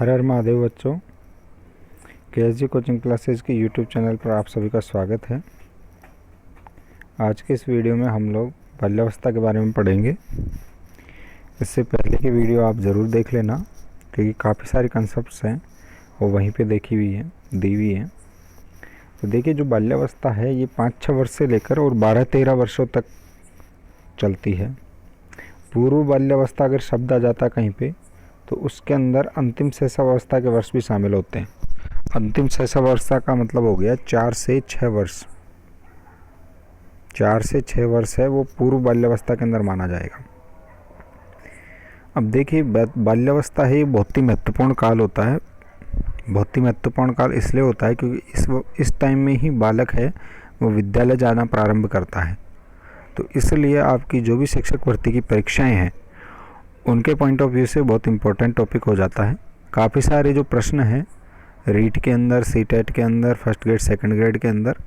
हर हर महादेव बच्चों, केएसजी coaching classes के YouTube channel पर आप सभी का स्वागत है। आज के इस वीडियो में हम लोग बाल्यावस्था के बारे में पढ़ेंगे। इससे पहले की वीडियो आप ज़रूर देख लेना, क्योंकि काफ़ी सारे कंसेप्ट्स हैं वो वहीं पे दी हुई हैं। तो देखिए, जो बाल्यावस्था है ये 5-6 वर्ष से लेकर और 12-13 वर्षों तक चलती है। पूर्व बाल्यावस्था अगर शब्द आ जाता कहीं पे तो उसके अंदर अंतिम शैशवावस्था के वर्ष भी शामिल होते हैं। अंतिम शैशवावस्था का मतलब हो गया 4 से 6 वर्ष। 4 से 6 वर्ष है वो पूर्व बाल्यावस्था के अंदर माना जाएगा। अब देखिए, बाल्यावस्था है ये बहुत ही महत्वपूर्ण काल होता है। बहुत ही महत्वपूर्ण काल इसलिए होता है क्योंकि इस टाइम में ही बालक है वो विद्यालय जाना प्रारंभ करता है। तो इसलिए आपकी जो भी शिक्षक भर्ती की परीक्षाएं हैं उनके पॉइंट ऑफ व्यू से बहुत इंपॉर्टेंट टॉपिक हो जाता है। काफ़ी सारे जो प्रश्न हैं रीट के अंदर, सीटेट के अंदर, फर्स्ट ग्रेड सेकंड ग्रेड के अंदर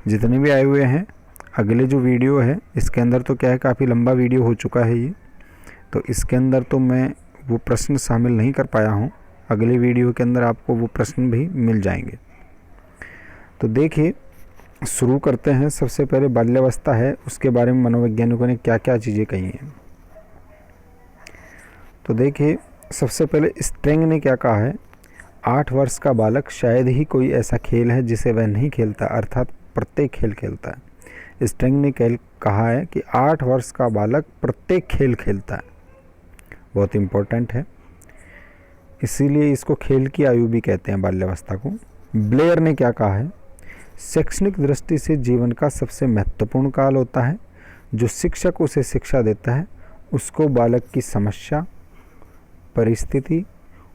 जितने भी आए हुए हैं, अगले जो वीडियो है इसके अंदर तो क्या है, काफ़ी लंबा वीडियो हो चुका है ये, तो इसके अंदर तो मैं वो प्रश्न शामिल नहीं कर पाया हूँ। अगले वीडियो के अंदर आपको वो प्रश्न भी मिल जाएंगे। तो देखिए, शुरू करते हैं। सबसे पहले बाल्यावस्था है, उसके बारे में मनोवैज्ञानिकों ने क्या क्या चीज़ें कही हैं। तो देखिए, सबसे पहले स्ट्रिंग ने क्या कहा है, 8 वर्ष का बालक शायद ही कोई ऐसा खेल है जिसे वह नहीं खेलता, अर्थात प्रत्येक खेल खेलता है। स्ट्रिंग ने कहा है कि 8 वर्ष का बालक प्रत्येक खेल खेलता है। बहुत इम्पोर्टेंट है, इसीलिए इसको खेल की आयु भी कहते हैं बाल्यावस्था को। ब्लेयर ने क्या कहा है, शैक्षणिक दृष्टि से जीवन का सबसे महत्वपूर्ण काल होता है। जो शिक्षक उसे शिक्षा देता है उसको बालक की समस्या, परिस्थिति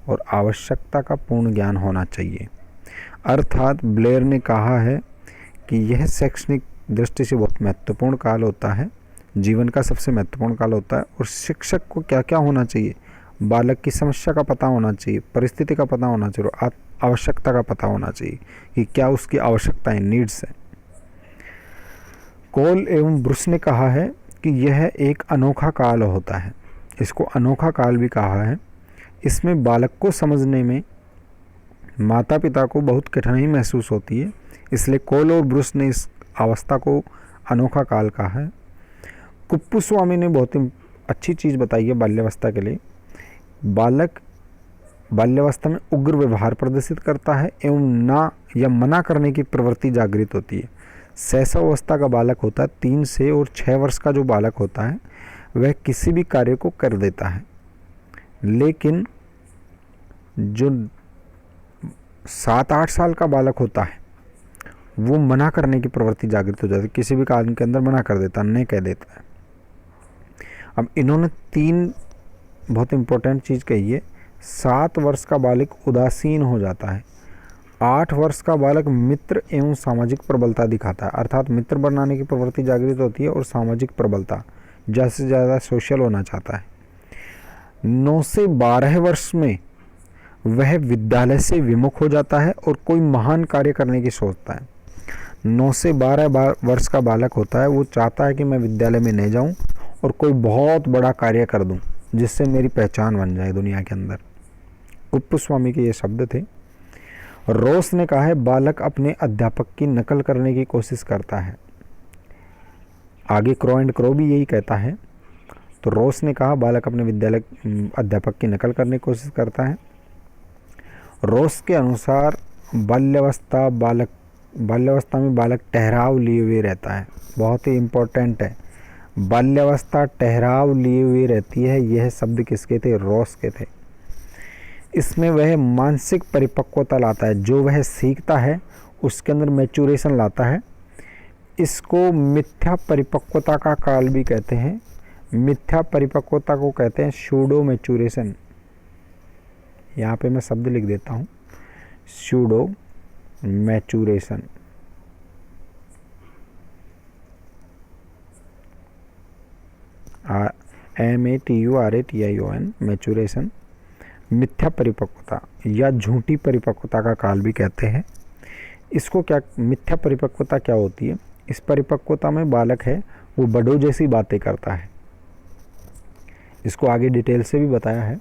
और आवश्यकता का पूर्ण ज्ञान होना चाहिए। अर्थात ब्लेयर ने कहा है कि यह शैक्षणिक दृष्टि से बहुत महत्वपूर्ण काल होता है, जीवन का सबसे महत्वपूर्ण काल होता है। और शिक्षक को क्या क्या होना चाहिए, बालक की समस्या का पता होना चाहिए, परिस्थिति का पता होना चाहिए और आवश्यकता का पता होना चाहिए कि क्या उसकी आवश्यकताएं, नीड्स है। कोल एवं ब्रुस ने कहा है कि यह एक अनोखा काल होता है। इसको अनोखा काल भी कहा है। इसमें बालक को समझने में माता पिता को बहुत कठिनाई महसूस होती है, इसलिए कोल और ब्रुस ने इस अवस्था को अनोखा काल कहा है। कुप्पुस्वामी ने बहुत ही अच्छी चीज़ बताई है बाल्यावस्था के लिए। बालक बाल्यावस्था में उग्र व्यवहार प्रदर्शित करता है एवं ना या मना करने की प्रवृत्ति जागृत होती है। शैशवावस्था का बालक होता है 3 से और 6 वर्ष का जो बालक होता है वह किसी भी कार्य को कर देता है, लेकिन जो 7-8 साल का बालक होता है वो मना करने की प्रवृत्ति जागृत हो जाती है, किसी भी काम के अंदर मना कर देता है, नहीं कह देता है। अब इन्होंने 3 बहुत इंपॉर्टेंट चीज़ कही है। 7 वर्ष का बालक उदासीन हो जाता है। 8 वर्ष का बालक मित्र एवं सामाजिक प्रबलता दिखाता है, अर्थात मित्र बनाने की प्रवृत्ति जागृत होती है और सामाजिक प्रबलता, ज़्यादा से ज़्यादा सोशल होना चाहता है। 9 से 12 वर्ष में वह विद्यालय से विमुख हो जाता है और कोई महान कार्य करने की सोचता है। 9 से 12 वर्ष का बालक होता है, वो चाहता है कि मैं विद्यालय में नहीं जाऊं और कोई बहुत बड़ा कार्य कर दूं जिससे मेरी पहचान बन जाए दुनिया के अंदर। कुप्पुस्वामी के ये शब्द थे। रोस ने कहा है, बालक अपने अध्यापक की नकल करने की कोशिश करता है। आगे क्रो एंड क्रो भी यही कहता है। तो रोस ने कहा बालक अपने विद्यालय अध्यापक की नकल करने की कोशिश करता है। रोस के अनुसार बाल्यावस्था में बालक ठहराव लिए हुए रहता है। बहुत ही इम्पोर्टेंट है, बाल्यावस्था ठहराव लिए हुए रहती है। यह शब्द किसके थे, रोस के थे। इसमें वह मानसिक परिपक्वता लाता है, जो वह सीखता है उसके अंदर मैच्योरेशन लाता है। इसको मिथ्या परिपक्वता का काल भी कहते हैं। मिथ्या परिपक्वता को कहते हैं सूडो मैच्योरेशन। यहाँ पे मैं शब्द लिख देता हूँ, सूडो मैच्योरेशन। MATURATION, maturation. मिथ्या परिपक्वता या झूठी परिपक्वता का काल भी कहते हैं। इसको क्या, मिथ्या परिपक्वता क्या होती है, इस परिपक्वता में बालक है वो बड़ों जैसी बातें करता है। इसको आगे डिटेल से भी बताया है।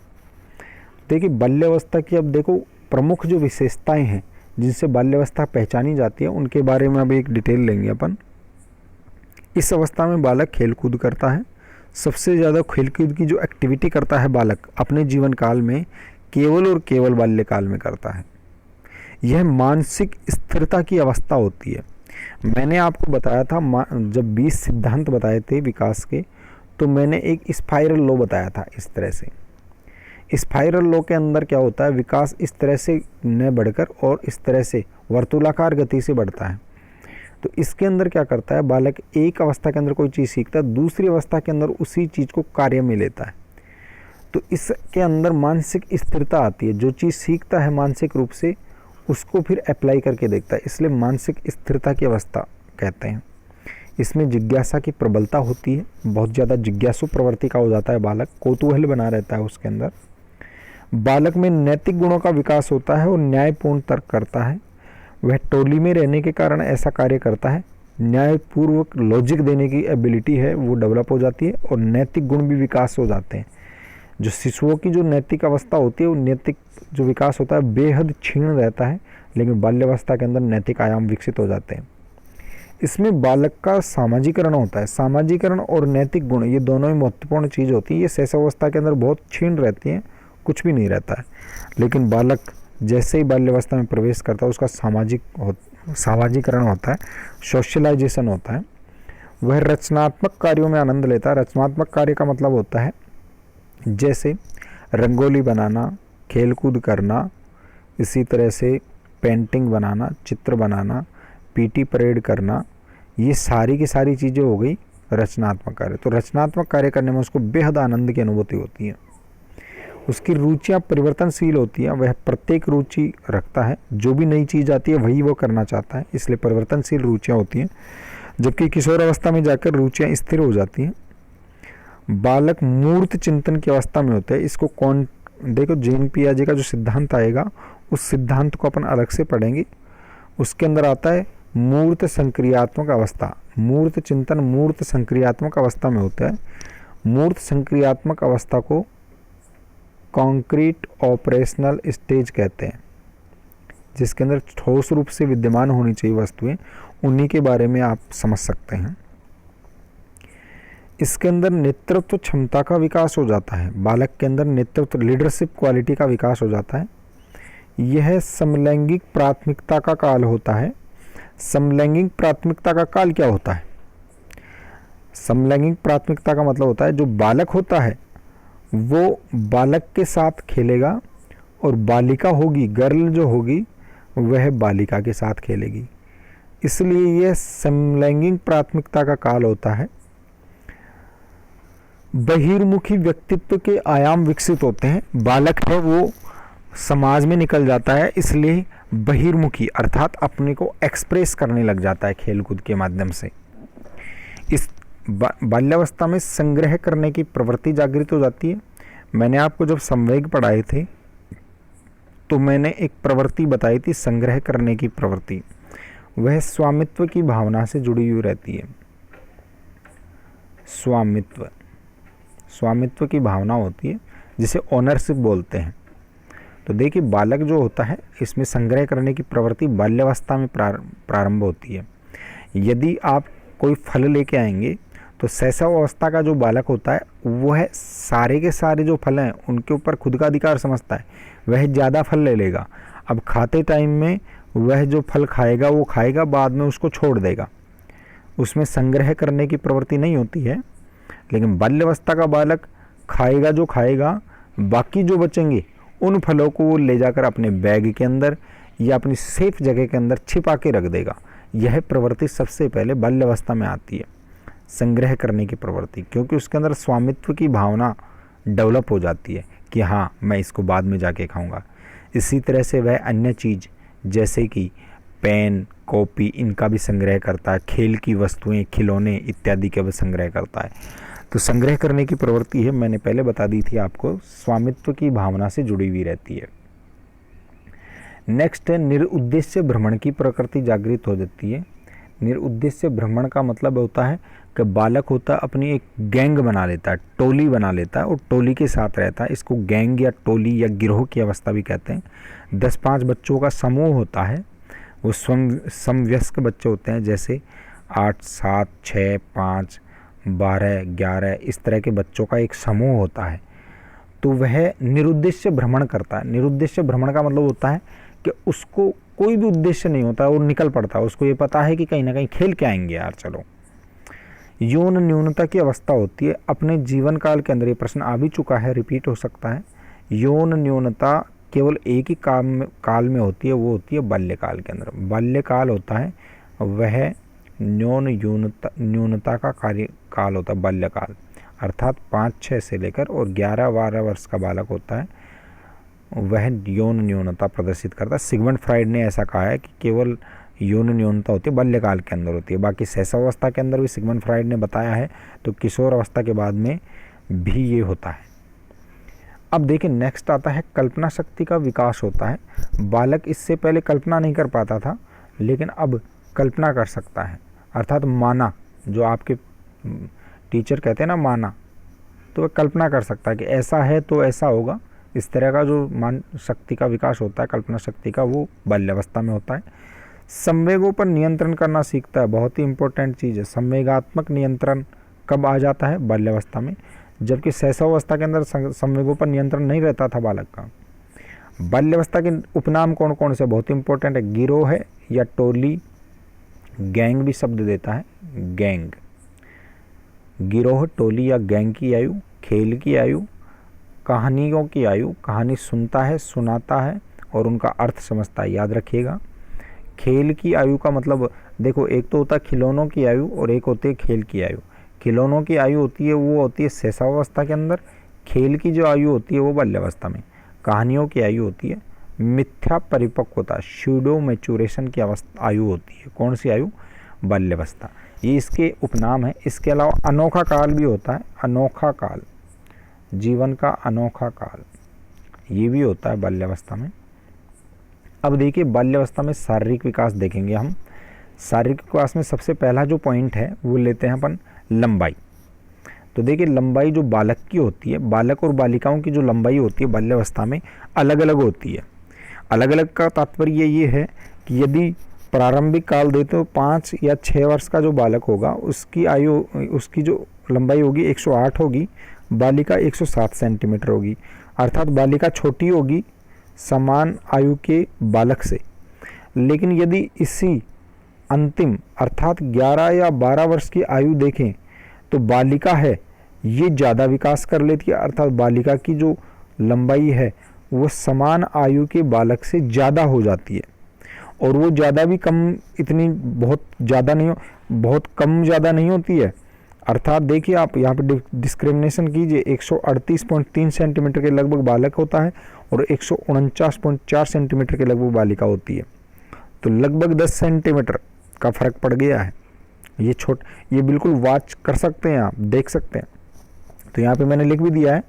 देखिए बाल्यावस्था की अब देखो प्रमुख जो विशेषताएं हैं जिनसे बाल्यावस्था पहचानी जाती है उनके बारे में अभी एक डिटेल लेंगे अपन। इस अवस्था में बालक खेलकूद करता है। सबसे ज़्यादा खेलकूद की जो एक्टिविटी करता है बालक अपने जीवन काल में केवल और केवल बाल्यकाल में करता है। यह मानसिक स्थिरता की अवस्था होती है। मैंने आपको बताया था जब 20 सिद्धांत बताए थे विकास के, तो मैंने एक स्पाइरल लॉ बताया था। इस तरह से स्पाइरल लॉ के अंदर क्या होता है, विकास इस तरह से न बढ़कर और इस तरह से वर्तुलाकार गति से बढ़ता है। तो इसके अंदर क्या करता है, बालक एक अवस्था के अंदर कोई चीज़ सीखता है, दूसरी अवस्था के अंदर उसी चीज़ को कार्य में लेता है। तो इसके अंदर मानसिक स्थिरता आती है। जो चीज़ सीखता है मानसिक रूप से उसको फिर अप्लाई करके देखता है, इसलिए मानसिक स्थिरता की अवस्था कहते हैं। इसमें जिज्ञासा की प्रबलता होती है, बहुत ज़्यादा जिज्ञासु प्रवृत्ति का हो जाता है बालक, कौतूहल बना रहता है उसके अंदर। बालक में नैतिक गुणों का विकास होता है और न्यायपूर्ण तर्क करता है। वह टोली में रहने के कारण ऐसा कार्य करता है। न्यायपूर्वक लॉजिक देने की एबिलिटी है वो डेवलप हो जाती है और नैतिक गुण भी विकास हो जाते हैं। जो शिशुओं की जो नैतिक अवस्था होती है वो नैतिक जो विकास होता है बेहद क्षीण रहता है, लेकिन बाल्यावस्था के अंदर नैतिक आयाम विकसित हो जाते हैं। इसमें बालक का सामाजिकरण होता है। सामाजिकरण और नैतिक गुण ये दोनों ही महत्वपूर्ण चीज़ होती है। ये शैशवावस्था के अंदर बहुत क्षीण रहती हैं, कुछ भी नहीं रहता है। लेकिन बालक जैसे ही बाल्यावस्था में प्रवेश करता है उसका सामाजिकरण होता है, सोशलाइजेशन होता है। वह रचनात्मक कार्यों में आनंद लेता है। रचनात्मक कार्य का मतलब होता है जैसे रंगोली बनाना, खेलकूद करना, इसी तरह से पेंटिंग बनाना, चित्र बनाना, पीटी परेड करना, ये सारी की सारी चीज़ें हो गई रचनात्मक कार्य। तो रचनात्मक कार्य करने में उसको बेहद आनंद की अनुभूति होती है। उसकी रुचियाँ परिवर्तनशील होती हैं। वह प्रत्येक रुचि रखता है, जो भी नई चीज़ आती है वही वो करना चाहता है, इसलिए परिवर्तनशील रुचियाँ होती हैं। जबकि किशोर अवस्था में जाकर रुचियाँ स्थिर हो जाती हैं। बालक मूर्त चिंतन की अवस्था में होते हैं। इसको कौन देखो, जेन पियाजे का जो सिद्धांत आएगा उस सिद्धांत को अपन अलग से पढ़ेंगे। उसके अंदर आता है मूर्त संक्रियात्मक अवस्था। मूर्त चिंतन मूर्त संक्रियात्मक अवस्था में होता है। मूर्त संक्रियात्मक अवस्था को कॉन्क्रीट ऑपरेशनल स्टेज कहते हैं, जिसके अंदर ठोस रूप से विद्यमान होनी चाहिए वस्तुएं, उन्हीं के बारे में आप समझ सकते हैं। इसके अंदर नेतृत्व क्षमता का विकास हो जाता है। बालक के अंदर नेतृत्व लीडरशिप क्वालिटी का विकास हो जाता है। यह समलैंगिक प्राथमिकता का काल होता है। समलैंगिक प्राथमिकता का काल क्या होता है? समलैंगिक प्राथमिकता का मतलब होता है जो बालक होता है वो बालक के साथ खेलेगा और बालिका होगी, गर्ल जो होगी वह बालिका के साथ खेलेगी। इसलिए यह समलैंगिक प्राथमिकता का काल होता है। बहिर्मुखी व्यक्तित्व के आयाम विकसित होते हैं। बालक है वो समाज में निकल जाता है, इसलिए बहिर्मुखी अर्थात अपने को एक्सप्रेस करने लग जाता है खेलकूद के माध्यम से। इस बाल्यावस्था में संग्रह करने की प्रवृत्ति जागृत हो जाती है। मैंने आपको जब संवेग पढ़ाए थे तो मैंने एक प्रवृत्ति बताई थी, संग्रह करने की प्रवृत्ति। वह स्वामित्व की भावना से जुड़ी हुई रहती है। स्वामित्व की भावना होती है जिसे ओनरशिप बोलते हैं। तो देखिए बालक जो होता है इसमें संग्रह करने की प्रवृत्ति बाल्यावस्था में प्रारंभ होती है। यदि आप कोई फल लेके आएंगे तो शैशव अवस्था का जो बालक होता है वह सारे के सारे जो फल हैं उनके ऊपर खुद का अधिकार समझता है, वह ज़्यादा फल ले लेगा। अब खाते टाइम में वह जो फल खाएगा वो खाएगा, बाद में उसको छोड़ देगा। उसमें संग्रह करने की प्रवृत्ति नहीं होती है। लेकिन बाल्यावस्था का बालक खाएगा जो खाएगा, बाकी जो बचेंगे उन फलों को वो ले जाकर अपने बैग के अंदर या अपनी सेफ जगह के अंदर छिपा के रख देगा। यह प्रवृत्ति सबसे पहले बाल्यावस्था में आती है, संग्रह करने की प्रवृत्ति, क्योंकि उसके अंदर स्वामित्व की भावना डेवलप हो जाती है कि हाँ मैं इसको बाद में जाके खाऊंगा। इसी तरह से वह अन्य चीज़ जैसे कि पेन, कॉपी, इनका भी संग्रह करता है। खेल की वस्तुएं, खिलौने इत्यादि का भी संग्रह करता है। तो संग्रह करने की प्रवृत्ति है, मैंने पहले बता दी थी आपको, स्वामित्व की भावना से जुड़ी हुई रहती है। नेक्स्ट है निरुद्देश्य भ्रमण की प्रकृति जागृत हो जाती है। निरुद्देश्य भ्रमण का मतलब होता है कि बालक होता है अपनी एक गैंग बना लेता है, टोली बना लेता है और टोली के साथ रहता है। इसको गैंग या टोली या गिरोह की अवस्था भी कहते हैं। 10-5 बच्चों का समूह होता है, वो समवयस्क बच्चे होते हैं, जैसे 8, 7, 6, 5, 12, 11 इस तरह के बच्चों का एक समूह होता है। तो वह निरुद्देश्य भ्रमण करता है। निरुद्देश्य भ्रमण का मतलब होता है कि उसको कोई भी उद्देश्य नहीं होता है, वो निकल पड़ता है। उसको ये पता है कि कहीं ना कहीं खेल के आएंगे यार, चलो। यौन न्यूनता की अवस्था होती है अपने जीवन काल के अंदर, ये प्रश्न आ भी चुका है, रिपीट हो सकता है। यौन न्यूनता केवल एक ही काल में होती है, वो होती है बाल्यकाल के अंदर। बाल्यकाल होता है वह यौन न्यूनता का काल होता है, बाल्यकाल। अर्थात 5-6 से लेकर और 11-12 वर्ष का बालक होता है, वह यौन न्यूनता प्रदर्शित करता है। सिगमंड फ्राइड ने ऐसा कहा है कि केवल यौन न्यूनता होती है बाल्यकाल के अंदर होती है, बाकी शैशवावस्था के अंदर भी सिगमंड फ्राइड ने बताया है, तो किशोर अवस्था के बाद में भी ये होता है। अब देखिए नेक्स्ट आता है कल्पना शक्ति का विकास होता है। बालक इससे पहले कल्पना नहीं कर पाता था, लेकिन अब कल्पना कर सकता है। अर्थात माना, जो आपके टीचर कहते हैं ना माना, तो वह कल्पना कर सकता है कि ऐसा है तो ऐसा होगा। इस तरह का जो मान शक्ति का विकास होता है, कल्पना शक्ति का, वो बाल्यावस्था में होता है। संवेगों पर नियंत्रण करना सीखता है, बहुत ही इंपॉर्टेंट चीज़ है। संवेगात्मक नियंत्रण कब आ जाता है? बाल्यावस्था में। जबकि शैशवावस्था के अंदर संवेगों पर नियंत्रण नहीं रहता था बालक का। बाल्यावस्था के उपनाम कौन कौन से? बहुत इंपॉर्टेंट है। गिरोह है या टोली, गैंग भी शब्द देता है, गैंग। गिरोह, टोली या गैंग की आयु, खेल की आयु, कहानियों की आयु, कहानी सुनता है, सुनाता है और उनका अर्थ समझता है, याद रखिएगा। खेल की आयु का मतलब देखो, एक तो होता है खिलौनों की आयु और एक होती है खेल की आयु। खिलौनों की आयु होती है वो होती है शैशवावस्था के अंदर, खेल की जो आयु होती है वो बाल्यावस्था में। कहानियों की आयु होती है मिथ्या परिपक्वता, स्यूडो मैच्योरेशन की आयु होती है। कौन सी आयु? बाल्यावस्था। ये इसके उपनाम है। इसके अलावा अनोखा काल भी होता है, अनोखा काल, जीवन का अनोखा काल, ये भी होता है बाल्यावस्था में। अब देखिए बाल्यावस्था में शारीरिक विकास देखेंगे हम। शारीरिक विकास में सबसे पहला जो पॉइंट है वो लेते हैं अपन लंबाई। तो देखिए लंबाई जो बालक की होती है, बालक और बालिकाओं की जो लंबाई होती है बाल्यावस्था में अलग अलग होती है। अलग अलग का तात्पर्य ये है कि यदि प्रारंभिक काल देते हो 5 या 6 वर्ष का जो बालक होगा उसकी आयु, उसकी जो लंबाई होगी 108 होगी, बालिका 107 सेंटीमीटर होगी। अर्थात बालिका छोटी होगी समान आयु के बालक से। लेकिन यदि इसी अंतिम अर्थात 11 या 12 वर्ष की आयु देखें तो बालिका है ये ज़्यादा विकास कर लेती है। अर्थात बालिका की जो लंबाई है वो समान आयु के बालक से ज़्यादा हो जाती है, और वो ज़्यादा भी कम, इतनी बहुत ज़्यादा नहीं, बहुत कम ज़्यादा नहीं होती है। अर्थात देखिए आप यहाँ पे डिस्क्रिमिनेशन कीजिए, 138.3 सेंटीमीटर के लगभग बालक होता है और 149.4 सेंटीमीटर के लगभग बालिका होती है। तो लगभग 10 सेंटीमीटर का फर्क पड़ गया है। ये बिल्कुल वॉच कर सकते हैं, आप देख सकते हैं। तो यहाँ पे मैंने लिख भी दिया है,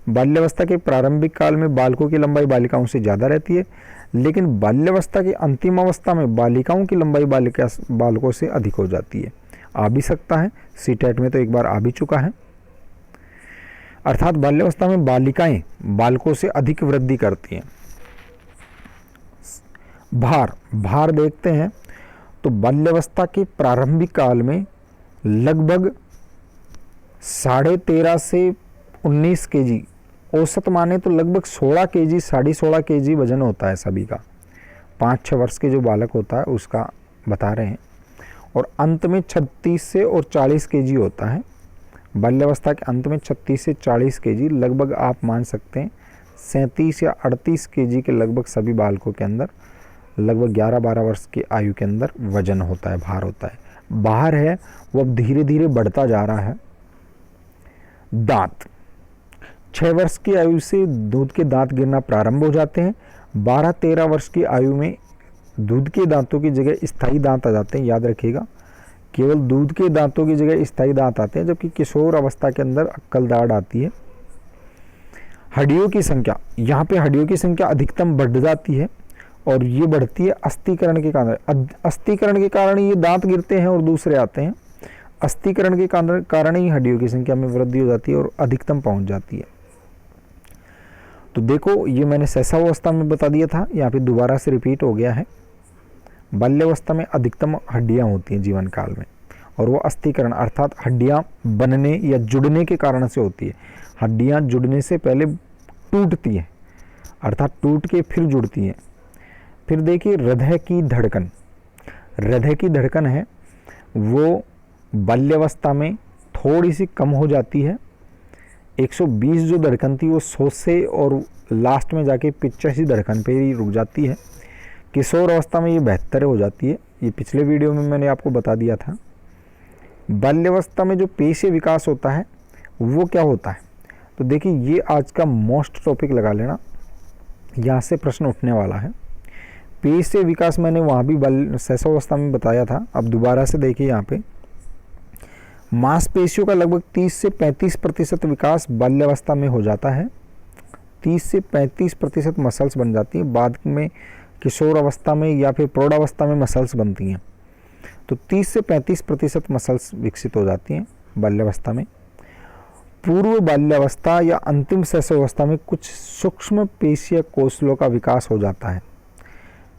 बाल्यावस्था के प्रारंभिक काल में बालकों की लंबाई बालिकाओं से ज़्यादा रहती है, लेकिन बाल्यावस्था की अंतिम अवस्था में बालिकाओं की लंबाई बालकों से अधिक हो जाती है। आ भी सकता है, सीटेट में तो एक बार आ भी चुका है। अर्थात बाल्यावस्था में बालिकाएं बालकों से अधिक वृद्धि करती हैं। भार देखते हैं तो बाल्यावस्था के प्रारंभिक काल में लगभग 13.5 से 19 केजी, औसत माने तो लगभग 16 केजी, 16.5 केजी वजन होता है सभी का। 5-6 वर्ष के जो बालक होता है उसका बता रहे हैं। और अंत में 36 से और 40 केजी होता है। बाल्यावस्था के अंत में 36 से 40 केजी, लगभग आप मान सकते हैं 37 या 38 केजी के लगभग सभी बालकों के अंदर लगभग 11-12 वर्ष की आयु के अंदर वजन होता है, भार होता है। भार है वो अब धीरे धीरे बढ़ता जा रहा है। दांत, 6 वर्ष की आयु से दूध के दांत गिरना प्रारंभ हो जाते हैं। 12-13 वर्ष की आयु में दूध के दांतों की जगह स्थायी दांत आ जाते हैं, याद रखिएगा। केवल दूध के दांतों की जगह स्थायी दांत आते हैं, जबकि किशोर अवस्था के अंदर अक्कल दाढ़ आती है। हड्डियों की संख्या, यहाँ पे हड्डियों की संख्या अधिकतम बढ़ जाती है और ये बढ़ती है अस्थिकरण के कारण। अस्थिकरण के कारण ये दांत गिरते हैं और दूसरे आते हैं। अस्थिकरण के कारण ही हड्डियों की संख्या में वृद्धि हो जाती है और अधिकतम पहुंच जाती है। तो देखो, ये मैंने शैशवावस्था में बता दिया था, यहाँ पे दोबारा से रिपीट हो गया है। बाल्यावस्था में अधिकतम हड्डियां होती हैं जीवन काल में, और वो अस्थिकरण अर्थात हड्डियां बनने या जुड़ने के कारण से होती है। हड्डियां जुड़ने से पहले टूटती हैं, अर्थात टूट के फिर जुड़ती हैं। फिर देखिए, हृदय की धड़कन, हृदय की धड़कन है वो बाल्यावस्था में थोड़ी सी कम हो जाती है। 120 जो धड़कन थी वो 100 से और लास्ट में जाके 85 धड़कन पे ही रुक जाती है। किशोर अवस्था में ये 72 हो जाती है। ये पिछले वीडियो में मैंने आपको बता दिया था। बाल्यावस्था में जो पेशीय विकास होता है वो क्या होता है, तो देखिए ये आज का मोस्ट टॉपिक लगा लेना, यहाँ से प्रश्न उठने वाला है। पेशीय विकास मैंने वहाँ भी शैशवावस्था में बताया था। अब दोबारा से देखिए, यहाँ पे मांसपेशियों का लगभग 30 से 35% विकास बाल्यावस्था में हो जाता है। 30 से 35% मसल्स बन जाती है। बाद में किशोर अवस्था में या फिर प्रौढ़ावस्था में मसल्स बनती हैं। तो 30 से 35% मसल्स विकसित हो जाती हैं बाल्यावस्था में। पूर्व बाल्यावस्था या अंतिम शैशवावस्था में कुछ सूक्ष्म पेशीय कोशलों का विकास हो जाता है।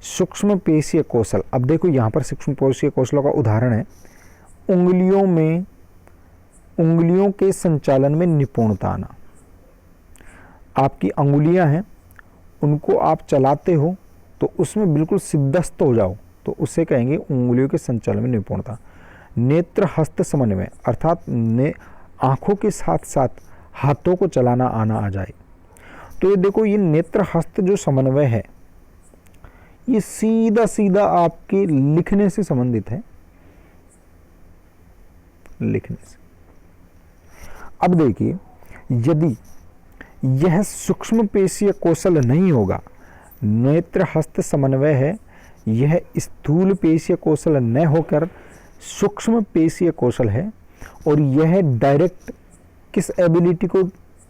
सूक्ष्म पेशीय कौशल, अब देखो यहाँ पर सूक्ष्म पेशीय कौशलों का उदाहरण है उंगलियों के संचालन में निपुणता आना। आपकी अंगुलियां हैं, उनको आप चलाते हो तो उसमें बिल्कुल सिद्धस्त हो जाओ, तो उससे कहेंगे उंगलियों के संचालन में निपुणता। नेत्र हस्त समन्वय, अर्थात आंखों के साथ साथ हाथों को चलाना आना आ जाए। तो ये देखो, ये नेत्र हस्त जो समन्वय है ये सीधा सीधा आपके लिखने से संबंधित है, लिखने से। अब देखिए, यदि यह सूक्ष्म पेशीय कौशल नहीं होगा, नेत्र हस्त समन्वय है, यह स्थूल पेशीय कौशल न होकर सूक्ष्म पेशीय कौशल है, और यह डायरेक्ट किस एबिलिटी को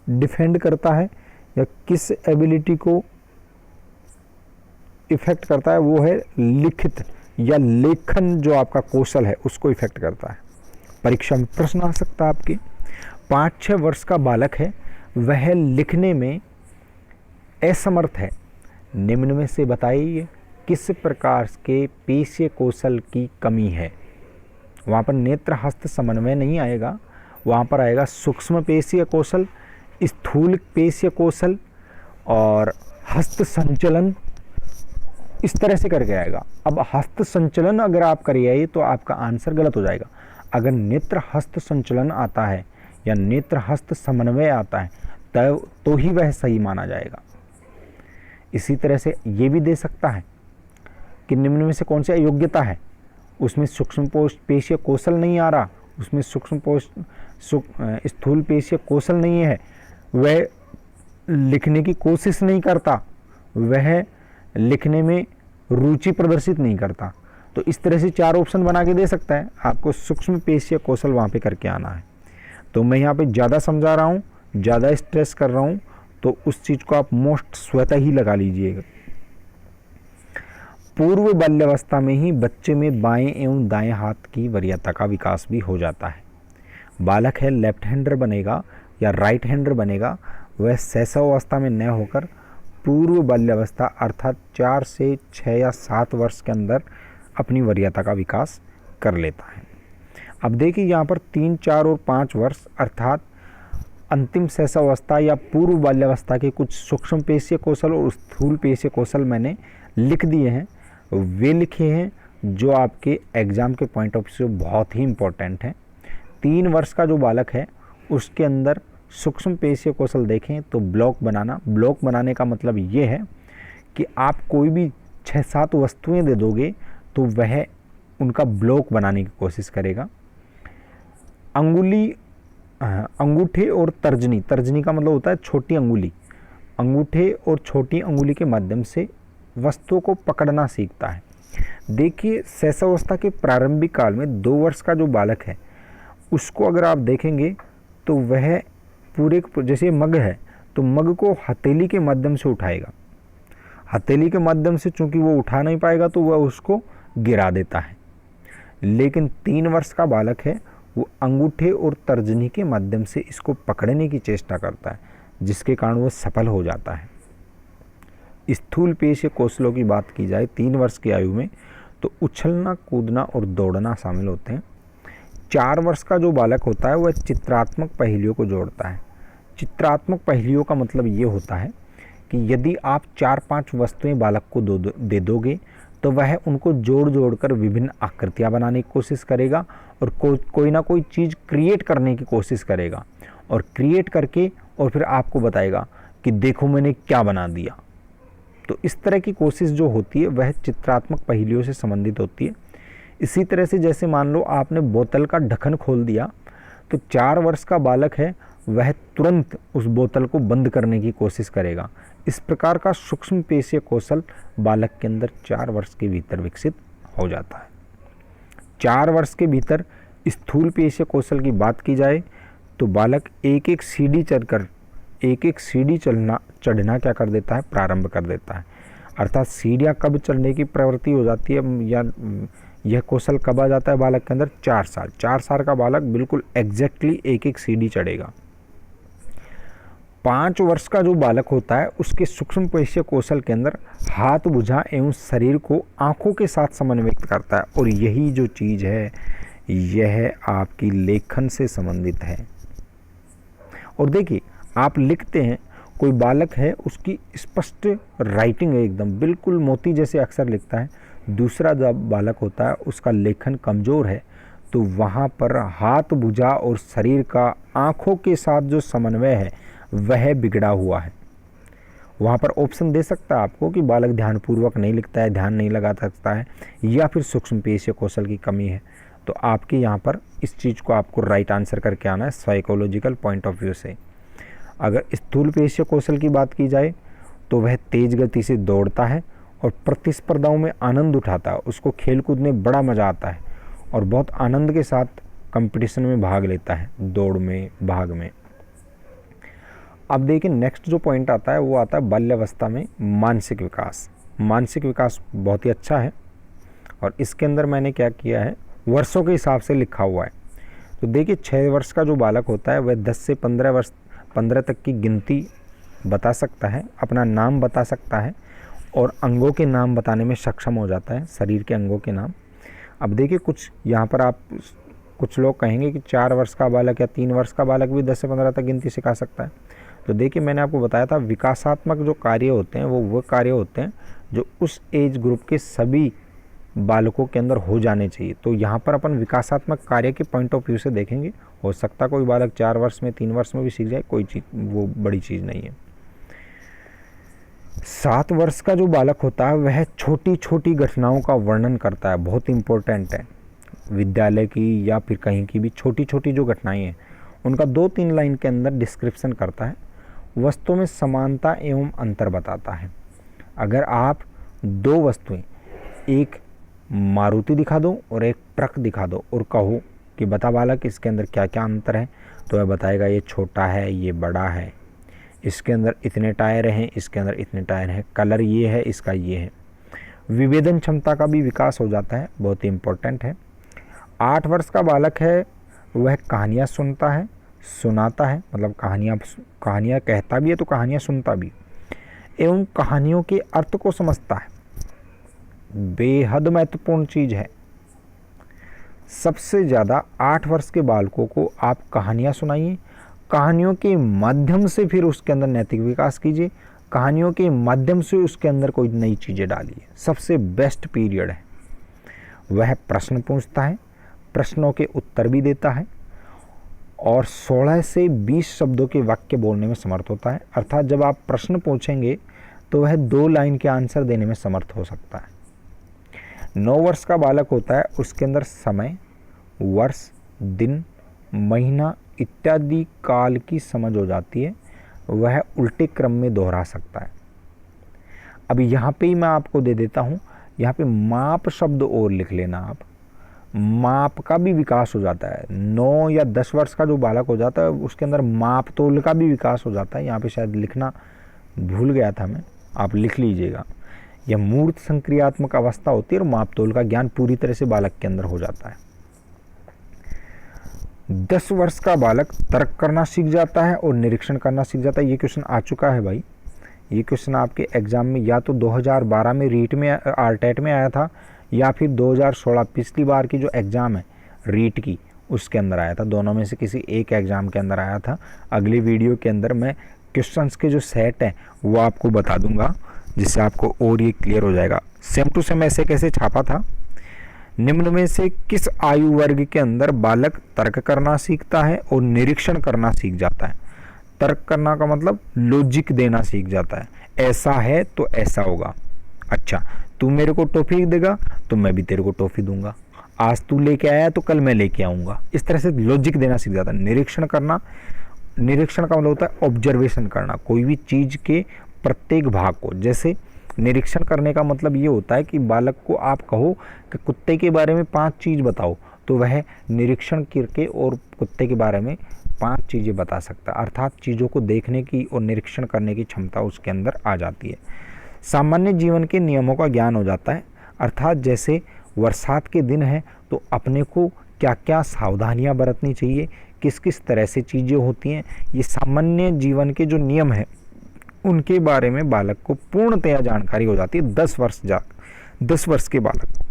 डिफेंड करता है या किस एबिलिटी को इफेक्ट करता है, वो है लिखित या लेखन, जो आपका कौशल है उसको इफेक्ट करता है। परीक्षा में प्रश्न आ सकता है आपके। 5-6 वर्ष का बालक है, वह लिखने में असमर्थ है, निम्न में से बताइए किस प्रकार के पेशीय कौशल की कमी है। वहाँ पर नेत्र हस्त समन्वय नहीं आएगा, वहाँ पर आएगा सूक्ष्म पेशीय कौशल, स्थूल पेशीय कौशल और हस्त संचलन, इस तरह से करके आएगा। अब हस्त संचलन अगर आप करिए तो आपका आंसर गलत हो जाएगा। अगर नेत्र हस्त संचलन आता है या नेत्र हस्त समन्वय आता है तब तो ही वह सही माना जाएगा। इसी तरह से ये भी दे सकता है कि निम्न में से कौन सी अयोग्यता है, उसमें सूक्ष्म पेशीय कौशल नहीं आ रहा, उसमें स्थूल पेशीय कौशल नहीं है, वह लिखने की कोशिश नहीं करता, वह लिखने में रुचि प्रदर्शित नहीं करता। तो इस तरह से 4 ऑप्शन बना के दे सकता है। आपको सूक्ष्म पेशीय कौशल वहाँ पे करके आना है। तो मैं यहाँ पे ज़्यादा समझा रहा हूँ, ज़्यादा स्ट्रेस कर रहा हूँ, तो उस चीज़ को आप मोस्ट स्वतः ही लगा लीजिएगा। पूर्व बाल्यावस्था में ही बच्चे में बाएं एवं दाएं हाथ की वरीयता का विकास भी हो जाता है। बालक है लेफ्ट हैंडर बनेगा या राइट हैंडर बनेगा, वह शैशवावस्था में न होकर पूर्व बाल्यावस्था अर्थात 4 से 6 या 7 वर्ष के अंदर अपनी वरीयता का विकास कर लेता है। अब देखिए, यहाँ पर 3, 4 और 5 वर्ष अर्थात अंतिम शैशवावस्था या पूर्व बाल्यावस्था के कुछ सूक्ष्म पेशीय कौशल और स्थूल पेशीय कौशल मैंने लिख दिए हैं। वे लिखे हैं जो आपके एग्ज़ाम के पॉइंट ऑफ व्यू से बहुत ही इम्पोर्टेंट हैं। 3 वर्ष का जो बालक है उसके अंदर सूक्ष्म पेशीय कौशल देखें तो ब्लॉक बनाने का मतलब ये है कि आप कोई भी 6-7 वस्तुएं दे दोगे तो वह उनका ब्लॉक बनाने की कोशिश करेगा। अंगूठे और तर्जनी का मतलब होता है छोटी अंगुली, अंगूठे और छोटी अंगुली के माध्यम से वस्तुओं को पकड़ना सीखता है। देखिए, शैशवावस्था के प्रारंभिक काल में 2 वर्ष का जो बालक है उसको अगर आप देखेंगे तो वह पूरे, जैसे मग है तो मग को हथेली के माध्यम से उठाएगा, हथेली के माध्यम से चूंकि वो उठा नहीं पाएगा तो वह उसको गिरा देता है। लेकिन 3 वर्ष का बालक है वो अंगूठे और तर्जनी के माध्यम से इसको पकड़ने की चेष्टा करता है, जिसके कारण वो सफल हो जाता है। स्थूल पेशीय कौशलों की बात की जाए 3 वर्ष की आयु में, तो उछलना, कूदना और दौड़ना शामिल होते हैं। 4 वर्ष का जो बालक होता है वह चित्रात्मक पहेलियों को जोड़ता है। चित्रात्मक पहेलियों का मतलब ये होता है कि यदि आप 4-5 वस्तुएं बालक को दे दोगे तो वह उनको जोड़ जोड़ कर विभिन्न आकृतियां बनाने की कोशिश करेगा और कोई ना कोई चीज़ क्रिएट करने की कोशिश करेगा और क्रिएट करके और फिर आपको बताएगा कि देखो मैंने क्या बना दिया। तो इस तरह की कोशिश जो होती है वह चित्रात्मक पहेलियों से संबंधित होती है। इसी तरह से जैसे मान लो आपने बोतल का ढक्कन खोल दिया, तो 4 वर्ष का बालक है वह तुरंत उस बोतल को बंद करने की कोशिश करेगा। इस प्रकार का सूक्ष्म पेशीय कौशल बालक के अंदर 4 वर्ष के भीतर विकसित हो जाता है। 4 वर्ष के भीतर स्थूल पेशीय कौशल की बात की जाए तो बालक एक एक सीढ़ी चढ़ना क्या कर देता है, प्रारंभ कर देता है। अर्थात सीढ़ियाँ कब चढ़ने की प्रवृत्ति हो जाती है या यह कौशल कब आ जाता है बालक के अंदर? 4 साल। 4 साल का बालक बिल्कुल एग्जैक्टली एक एक सीढ़ी चढ़ेगा। 5 वर्ष का जो बालक होता है उसके सूक्ष्म पेशीय कौशल के अंदर हाथ, भुजा एवं शरीर को आंखों के साथ समन्वित करता है, और यही जो चीज़ है यह आपकी लेखन से संबंधित है। और देखिए, आप लिखते हैं, कोई बालक है उसकी स्पष्ट राइटिंग है, एकदम बिल्कुल मोती जैसे अक्षर लिखता है। दूसरा जो बालक होता है उसका लेखन कमज़ोर है, तो वहाँ पर हाथ, भुजा और शरीर का आँखों के साथ जो समन्वय है वह बिगड़ा हुआ है। वहाँ पर ऑप्शन दे सकता है आपको कि बालक ध्यानपूर्वक नहीं लिखता है, ध्यान नहीं लगा सकता है, या फिर सूक्ष्म पेशीय कौशल की कमी है। तो आपके यहाँ पर इस चीज़ को आपको राइट आंसर करके आना है साइकोलॉजिकल पॉइंट ऑफ व्यू से। अगर स्थूल पेशीय कौशल की बात की जाए तो वह तेज गति से दौड़ता है और प्रतिस्पर्धाओं में आनंद उठाता है। उसको खेल कूद में बड़ा मज़ा आता है और बहुत आनंद के साथ कंपटीशन में भाग लेता है, दौड़ में, भाग में। अब देखिए, नेक्स्ट जो पॉइंट आता है वो आता है बाल्यावस्था में मानसिक विकास। मानसिक विकास बहुत ही अच्छा है और इसके अंदर मैंने क्या किया है, वर्षों के हिसाब से लिखा हुआ है। तो देखिए, 6 वर्ष का जो बालक होता है वह 10 से 15 तक की गिनती बता सकता है, अपना नाम बता सकता है और अंगों के नाम बताने में सक्षम हो जाता है, शरीर के अंगों के नाम। अब देखिए, कुछ यहाँ पर आप कुछ लोग कहेंगे कि 4 वर्ष का बालक या 3 वर्ष का बालक भी 10 से 15 तक गिनती सिखा सकता है। तो देखिए, मैंने आपको बताया था विकासात्मक जो कार्य होते हैं वो कार्य होते हैं जो उस एज ग्रुप के सभी बालकों के अंदर हो जाने चाहिए। तो यहाँ पर अपन विकासात्मक कार्य के पॉइंट ऑफ व्यू से देखेंगे। हो सकता कोई बालक 4 वर्ष में, 3 वर्ष में भी सीख जाए, कोई चीज़ वो बड़ी चीज़ नहीं है। 7 वर्ष का जो बालक होता है वह छोटी छोटी घटनाओं का वर्णन करता है, बहुत इंपॉर्टेंट है। विद्यालय की या फिर कहीं की भी छोटी छोटी जो घटनाएं हैं उनका 2-3 लाइन के अंदर डिस्क्रिप्शन करता है। वस्तुओं में समानता एवं अंतर बताता है। अगर आप 2 वस्तुएं, एक मारुति दिखा दो और एक ट्रक दिखा दो और कहो कि बता बालक इसके अंदर क्या क्या अंतर है, तो वह बताएगा ये छोटा है, ये बड़ा है, इसके अंदर इतने टायर हैं, इसके अंदर इतने टायर हैं, कलर ये है, इसका ये है। विवेचन क्षमता का भी विकास हो जाता है, बहुत ही इम्पोर्टेंट है। 8 वर्ष का बालक है वह कहानियाँ सुनता है, सुनाता है, मतलब कहानियाँ कहता भी है तो कहानियाँ सुनता भी, एवं कहानियों के अर्थ को समझता है। बेहद महत्वपूर्ण चीज़ है। सबसे ज़्यादा 8 वर्ष के बालकों को आप कहानियाँ सुनाइए, कहानियों के माध्यम से फिर उसके अंदर नैतिक विकास कीजिए, कहानियों के माध्यम से उसके अंदर कोई नई चीज़ें डालिए। सबसे बेस्ट पीरियड है। वह प्रश्न पूछता है, प्रश्नों के उत्तर भी देता है और 16 से 20 शब्दों के वाक्य बोलने में समर्थ होता है। अर्थात जब आप प्रश्न पूछेंगे तो वह 2 लाइन के आंसर देने में समर्थ हो सकता है। 9 वर्ष का बालक होता है, उसके अंदर समय, वर्ष, दिन, महीना इत्यादि काल की समझ हो जाती है। वह उल्टे क्रम में दोहरा सकता है। अब यहाँ पे ही मैं आपको दे देता हूँ, यहाँ पे माप शब्द और लिख लेना आप। माप का भी विकास हो जाता है। 9 या 10 वर्ष का जो बालक हो जाता है उसके अंदर माप तोल का भी विकास हो जाता है। यहाँ पे शायद लिखना भूल गया था मैं, आप लिख लीजिएगा। यह मूर्त संक्रियात्मक अवस्था होती है और माप तोल का ज्ञान पूरी तरह से बालक के अंदर हो जाता है। 10 वर्ष का बालक तर्क करना सीख जाता है और निरीक्षण करना सीख जाता है। ये क्वेश्चन आ चुका है भाई, ये क्वेश्चन आपके एग्जाम में या तो 2012 में रीट में आरटेट में आया था, या फिर 2016 पिछली बार की जो एग्ज़ाम है रीट की उसके अंदर आया था। दोनों में से किसी एक एग्ज़ाम के अंदर आया था। अगली वीडियो के अंदर मैं क्वेश्चंस के जो सेट हैं वो आपको बता दूंगा, जिससे आपको और ये क्लियर हो जाएगा। सेम टू सेम ऐसे कैसे छापा था, निम्न में से किस आयु वर्ग के अंदर बालक तर्क करना सीखता है और निरीक्षण करना सीख जाता है। तर्क करना का मतलब लॉजिक देना सीख जाता है, ऐसा है तो ऐसा होगा, अच्छा तू मेरे को टॉफी देगा तो मैं भी तेरे को टॉफी दूंगा, आज तू लेके आया तो कल मैं लेके आऊंगा, इस तरह से लॉजिक देना सीख जाता है। निरीक्षण करना, निरीक्षण का मतलब होता है ऑब्जर्वेशन करना, कोई भी चीज़ के प्रत्येक भाग को। जैसे निरीक्षण करने का मतलब ये होता है कि बालक को आप कहो कि कुत्ते के बारे में 5 चीज़ बताओ, तो वह निरीक्षण करके और कुत्ते के बारे में 5 चीज़ें बता सकता है, अर्थात चीज़ों को देखने की और निरीक्षण करने की क्षमता उसके अंदर आ जाती है। सामान्य जीवन के नियमों का ज्ञान हो जाता है, अर्थात जैसे बरसात के दिन हैं तो अपने को क्या क्या सावधानियां बरतनी चाहिए, किस किस तरह से चीज़ें होती हैं, ये सामान्य जीवन के जो नियम हैं उनके बारे में बालक को पूर्णतया जानकारी हो जाती है। 10 वर्ष के बालक को।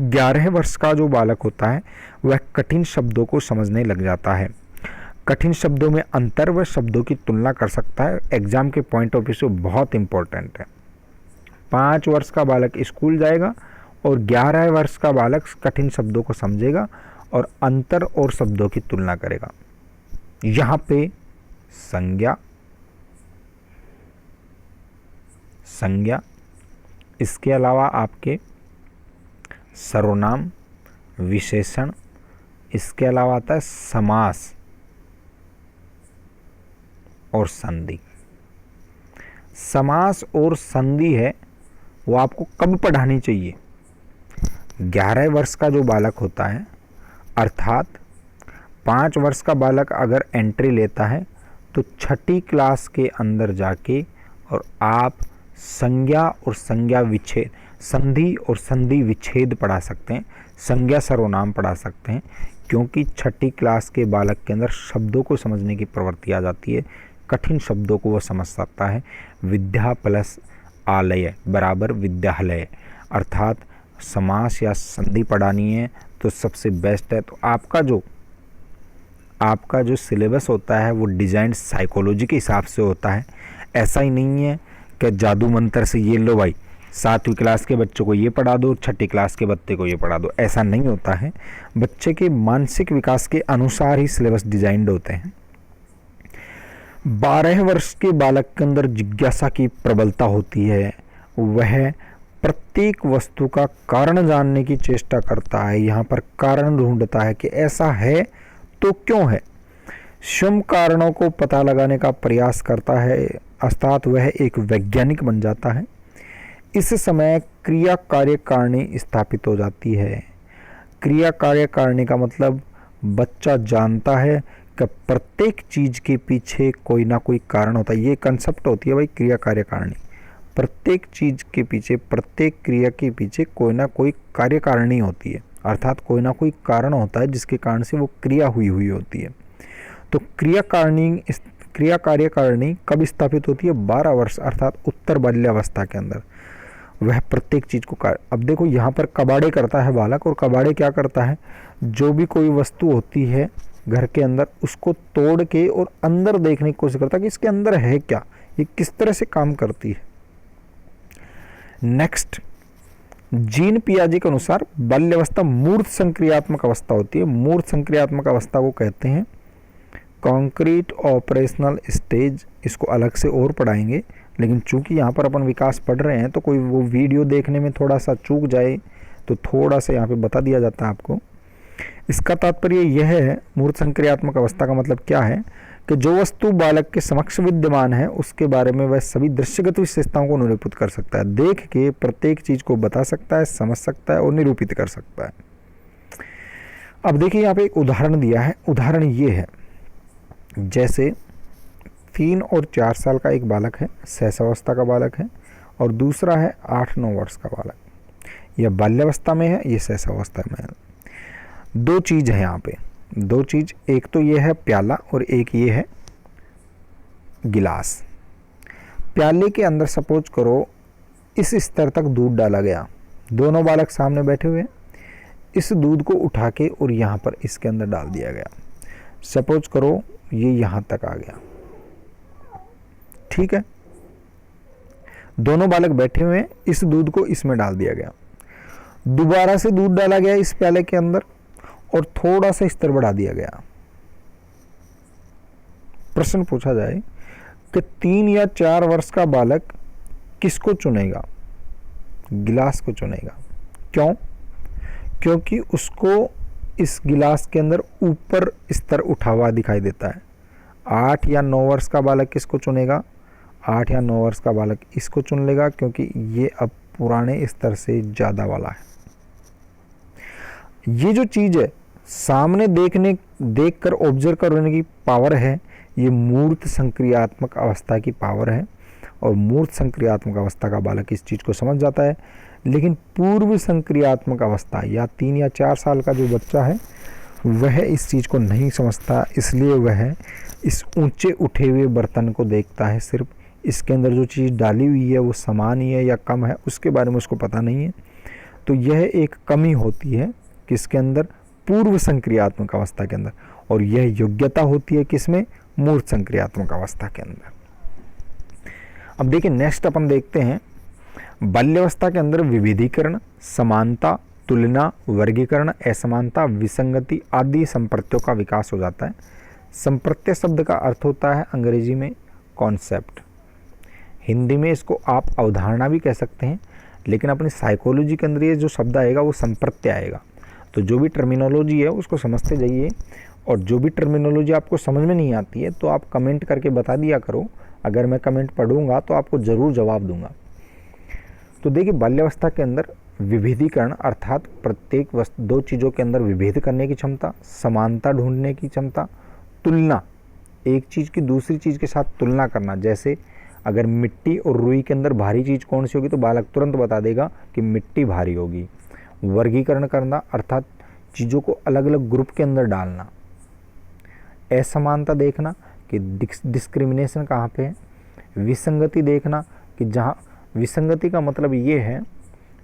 11 वर्ष का जो बालक होता है वह कठिन शब्दों को समझने लग जाता है, कठिन शब्दों में अंतर व शब्दों की तुलना कर सकता है। एग्जाम के पॉइंट ऑफ व्यू से बहुत इंपॉर्टेंट है। 5 वर्ष का बालक स्कूल जाएगा और 11 वर्ष का बालक कठिन शब्दों को समझेगा और अंतर और शब्दों की तुलना करेगा। यहाँ पे संज्ञा, इसके अलावा आपके सर्वनाम, विशेषण, इसके अलावा आता है समास और संधि। समास और संधि है वो आपको कब पढ़ानी चाहिए, 11 वर्ष का जो बालक होता है, अर्थात 5 वर्ष का बालक अगर एंट्री लेता है तो 6ठी क्लास के अंदर जाके और आप संज्ञा और संज्ञा विच्छेद, संधि और संधि विच्छेद पढ़ा सकते हैं, संज्ञा सर्वनाम पढ़ा सकते हैं, क्योंकि 6ठी क्लास के बालक के अंदर शब्दों को समझने की प्रवृत्ति आ जाती है, कठिन शब्दों को वह समझ सकता है। विद्या प्लस आलय बराबर विद्यालय, अर्थात समास या संधि पढ़ानी है तो सबसे बेस्ट है। तो आपका जो सिलेबस होता है वो डिज़ाइन साइकोलॉजी के हिसाब से होता है। ऐसा ही नहीं है कि जादू मंत्र से ये लो भाई 7वीं क्लास के बच्चों को ये पढ़ा दो, 6ठी क्लास के बच्चे को ये पढ़ा दो, ऐसा नहीं होता है। बच्चे के मानसिक विकास के अनुसार ही सिलेबस डिजाइंड होते हैं। 12 वर्ष के बालक के अंदर जिज्ञासा की प्रबलता होती है, वह प्रत्येक वस्तु का कारण जानने की चेष्टा करता है। यहाँ पर कारण ढूंढता है कि ऐसा है तो क्यों है, स्वयं कारणों को पता लगाने का प्रयास करता है, अर्थात वह एक वैज्ञानिक बन जाता है। इस समय क्रिया कार्य कारिणी स्थापित हो जाती है। क्रिया कार्य कारिणी का मतलब बच्चा जानता है कि प्रत्येक चीज़ के पीछे कोई ना कोई कारण होता है। ये कंसेप्ट होती है भाई क्रिया कार्य कारिणी। प्रत्येक चीज़ के पीछे, प्रत्येक क्रिया के पीछे कोई ना कोई कार्य कारिणी होती है, अर्थात कोई ना कोई कारण होता है जिसके कारण से वो क्रिया हुई होती है। तो क्रिया कार्य कारिणी कब स्थापित होती है, 12 वर्ष अर्थात उत्तर बाल्यावस्था के अंदर वह प्रत्येक चीज़ को अब देखो यहाँ पर कबाड़े करता है बालक, और कबाड़े क्या करता है, जो भी कोई वस्तु होती है घर के अंदर उसको तोड़ के और अंदर देखने की कोशिश करता है कि इसके अंदर है क्या, ये किस तरह से काम करती है। नेक्स्ट, जीन पियाजे के अनुसार बाल्यावस्था मूर्त संक्रियात्मक अवस्था होती है। मूर्त संक्रियात्मक अवस्था को कहते हैं कॉन्क्रीट ऑपरेशनल स्टेज। इसको अलग से और पढ़ाएंगे, लेकिन चूंकि यहाँ पर अपन विकास पढ़ रहे हैं तो कोई वो वीडियो देखने में थोड़ा सा चूक जाए तो थोड़ा सा यहाँ पे बता दिया जाता है आपको। इसका तात्पर्य यह है, मूर्त संक्रियात्मक अवस्था का मतलब क्या है कि जो वस्तु बालक के समक्ष विद्यमान है उसके बारे में वह सभी दृश्यगत विशेषताओं को निरूपित कर सकता है। देख के प्रत्येक चीज को बता सकता है, समझ सकता है और निरूपित कर सकता है। अब देखिए यहाँ पे एक उदाहरण दिया है। उदाहरण ये है, जैसे 3 और 4 साल का एक बालक है, सहसावस्था का बालक है, और दूसरा है 8-9 वर्ष का बालक। यह बाल्यावस्था में है, ये सहसावस्था में है। 2 चीज़ है यहाँ पे। दो चीज़, एक तो ये है प्याला और एक ये है गिलास। प्याले के अंदर सपोज करो इस स्तर तक दूध डाला गया, दोनों बालक सामने बैठे हुए हैं, इस दूध को उठा के और यहाँ पर इसके अंदर डाल दिया गया। सपोज करो ये यहाँ तक आ गया, ठीक है। दोनों बालक बैठे हुए हैं, इस दूध को इसमें डाल दिया गया, दोबारा से दूध डाला गया इस प्याले के अंदर और थोड़ा सा स्तर बढ़ा दिया गया। प्रश्न पूछा जाए कि 3 या 4 वर्ष का बालक किसको चुनेगा? गिलास को चुनेगा। क्यों? क्योंकि उसको इस गिलास के अंदर ऊपर स्तर उठा हुआ दिखाई देता है। 8 या 9 वर्ष का बालक किसको चुनेगा? 8 या 9 वर्ष का बालक इसको चुन लेगा, क्योंकि ये अब पुराने स्तर से ज़्यादा वाला है। ये जो चीज़ है सामने देखकर ऑब्जर्व करने की पावर है, ये मूर्त संक्रियात्मक अवस्था की पावर है, और मूर्त संक्रियात्मक अवस्था का बालक इस चीज़ को समझ जाता है। लेकिन पूर्व संक्रियात्मक अवस्था या 3 या 4 साल का जो बच्चा है वह इस चीज़ को नहीं समझता, इसलिए वह इस ऊंचे उठे हुए बर्तन को देखता है। सिर्फ इसके अंदर जो चीज़ डाली हुई है वो समान ही है या कम है, उसके बारे में उसको पता नहीं है। तो यह एक कमी होती है किसके अंदर? पूर्व संक्रियात्मक अवस्था के अंदर। और यह योग्यता होती है किसमें? मूर्त संक्रियात्मक अवस्था के अंदर। अब देखिए नेक्स्ट अपन देखते हैं बाल्यावस्था के अंदर विविधीकरण, समानता, तुलना, वर्गीकरण, असमानता, विसंगति आदि संप्रत्यों का विकास हो जाता है। संप्रत्य शब्द का अर्थ होता है अंग्रेजी में कॉन्सेप्ट, हिंदी में इसको आप अवधारणा भी कह सकते हैं, लेकिन अपनी साइकोलॉजी के अंदर ये जो शब्द आएगा वो संप्रत्य आएगा। तो जो भी टर्मिनोलॉजी है उसको समझते जाइए, और जो भी टर्मिनोलॉजी आपको समझ में नहीं आती है तो आप कमेंट करके बता दिया करो, अगर मैं कमेंट पढ़ूंगा तो आपको ज़रूर जवाब दूंगा। तो देखिए बाल्यावस्था के अंदर विभेदीकरण अर्थात प्रत्येक दो चीज़ों के अंदर विभेद करने की क्षमता, समानता ढूंढने की क्षमता, तुलना, एक चीज़ की दूसरी चीज़ के साथ तुलना करना। जैसे अगर मिट्टी और रुई के अंदर भारी चीज़ कौन सी होगी तो बालक तुरंत बता देगा कि मिट्टी भारी होगी। वर्गीकरण करना अर्थात चीज़ों को अलग अलग ग्रुप के अंदर डालना। असमानता देखना कि डिस्क्रिमिनेशन कहाँ पे है। विसंगति देखना कि जहाँ, विसंगति का मतलब ये है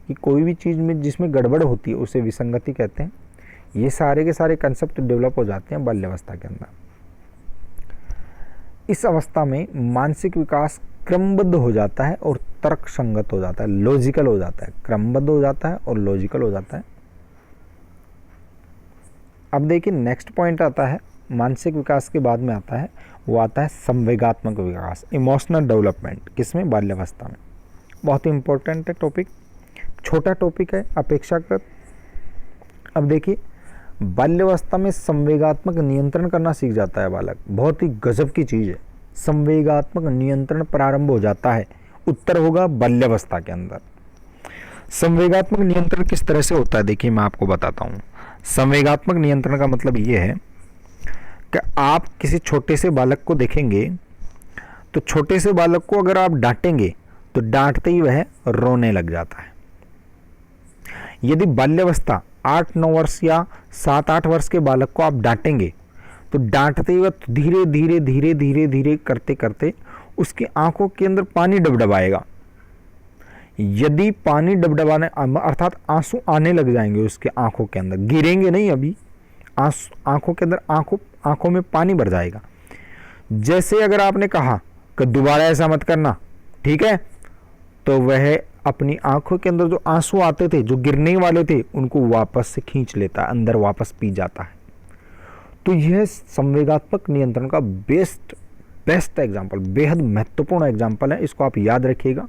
कि कोई भी चीज़ में जिसमें गड़बड़ होती है उसे विसंगति कहते हैं। ये सारे के सारे कंसेप्ट डेवलप हो जाते हैं बाल्यावस्था के अंदर। इस अवस्था में मानसिक विकास क्रमबद्ध हो जाता है और तर्क संगत हो जाता है, लॉजिकल हो जाता है। क्रमबद्ध हो जाता है और लॉजिकल हो जाता है। अब देखिए नेक्स्ट पॉइंट आता है, मानसिक विकास के बाद में आता है, वो आता है संवेगात्मक विकास, इमोशनल डेवलपमेंट। किसमें? बाल्यावस्था में। बहुत ही इंपॉर्टेंट है टॉपिक, छोटा टॉपिक है अपेक्षाकृत। अब देखिए बाल्यावस्था में संवेगात्मक नियंत्रण करना सीख जाता है बालक, बहुत ही गजब की चीज़ है। संवेगात्मक नियंत्रण प्रारंभ हो जाता है, उत्तर होगा बाल्यावस्था के अंदर। संवेगात्मक नियंत्रण किस तरह से होता है देखिए मैं आपको बताता हूँ। संवेगात्मक नियंत्रण का मतलब ये है कि आप किसी छोटे से बालक को देखेंगे तो छोटे से बालक को अगर आप डांटेंगे तो डांटते ही वह रोने लग जाता है। यदि बाल्यावस्था 8-9 वर्ष या 7-8 वर्ष के बालक को आप डांटेंगे तो डांटते ही वह धीरे धीरे धीरे धीरे धीरे करते करते उसकी आंखों के अंदर पानी डबडबाएगा। यदि पानी डबडबाने अर्थात आंसू आने लग जाएंगे उसके आंखों के अंदर, गिरेंगे नहीं अभी, आंखों के अंदर आंखों में पानी भर जाएगा। जैसे अगर आपने कहा कि दोबारा ऐसा मत करना, ठीक है, तो वह अपनी आंखों के अंदर जो आंसू आते थे, जो गिरने वाले थे, उनको वापस से खींच लेता है, अंदर वापस पी जाता है। तो यह संवेगात्मक नियंत्रण का बेस्ट एग्जाम्पल, बेहद महत्वपूर्ण एग्जाम्पल है, इसको आप याद रखिएगा।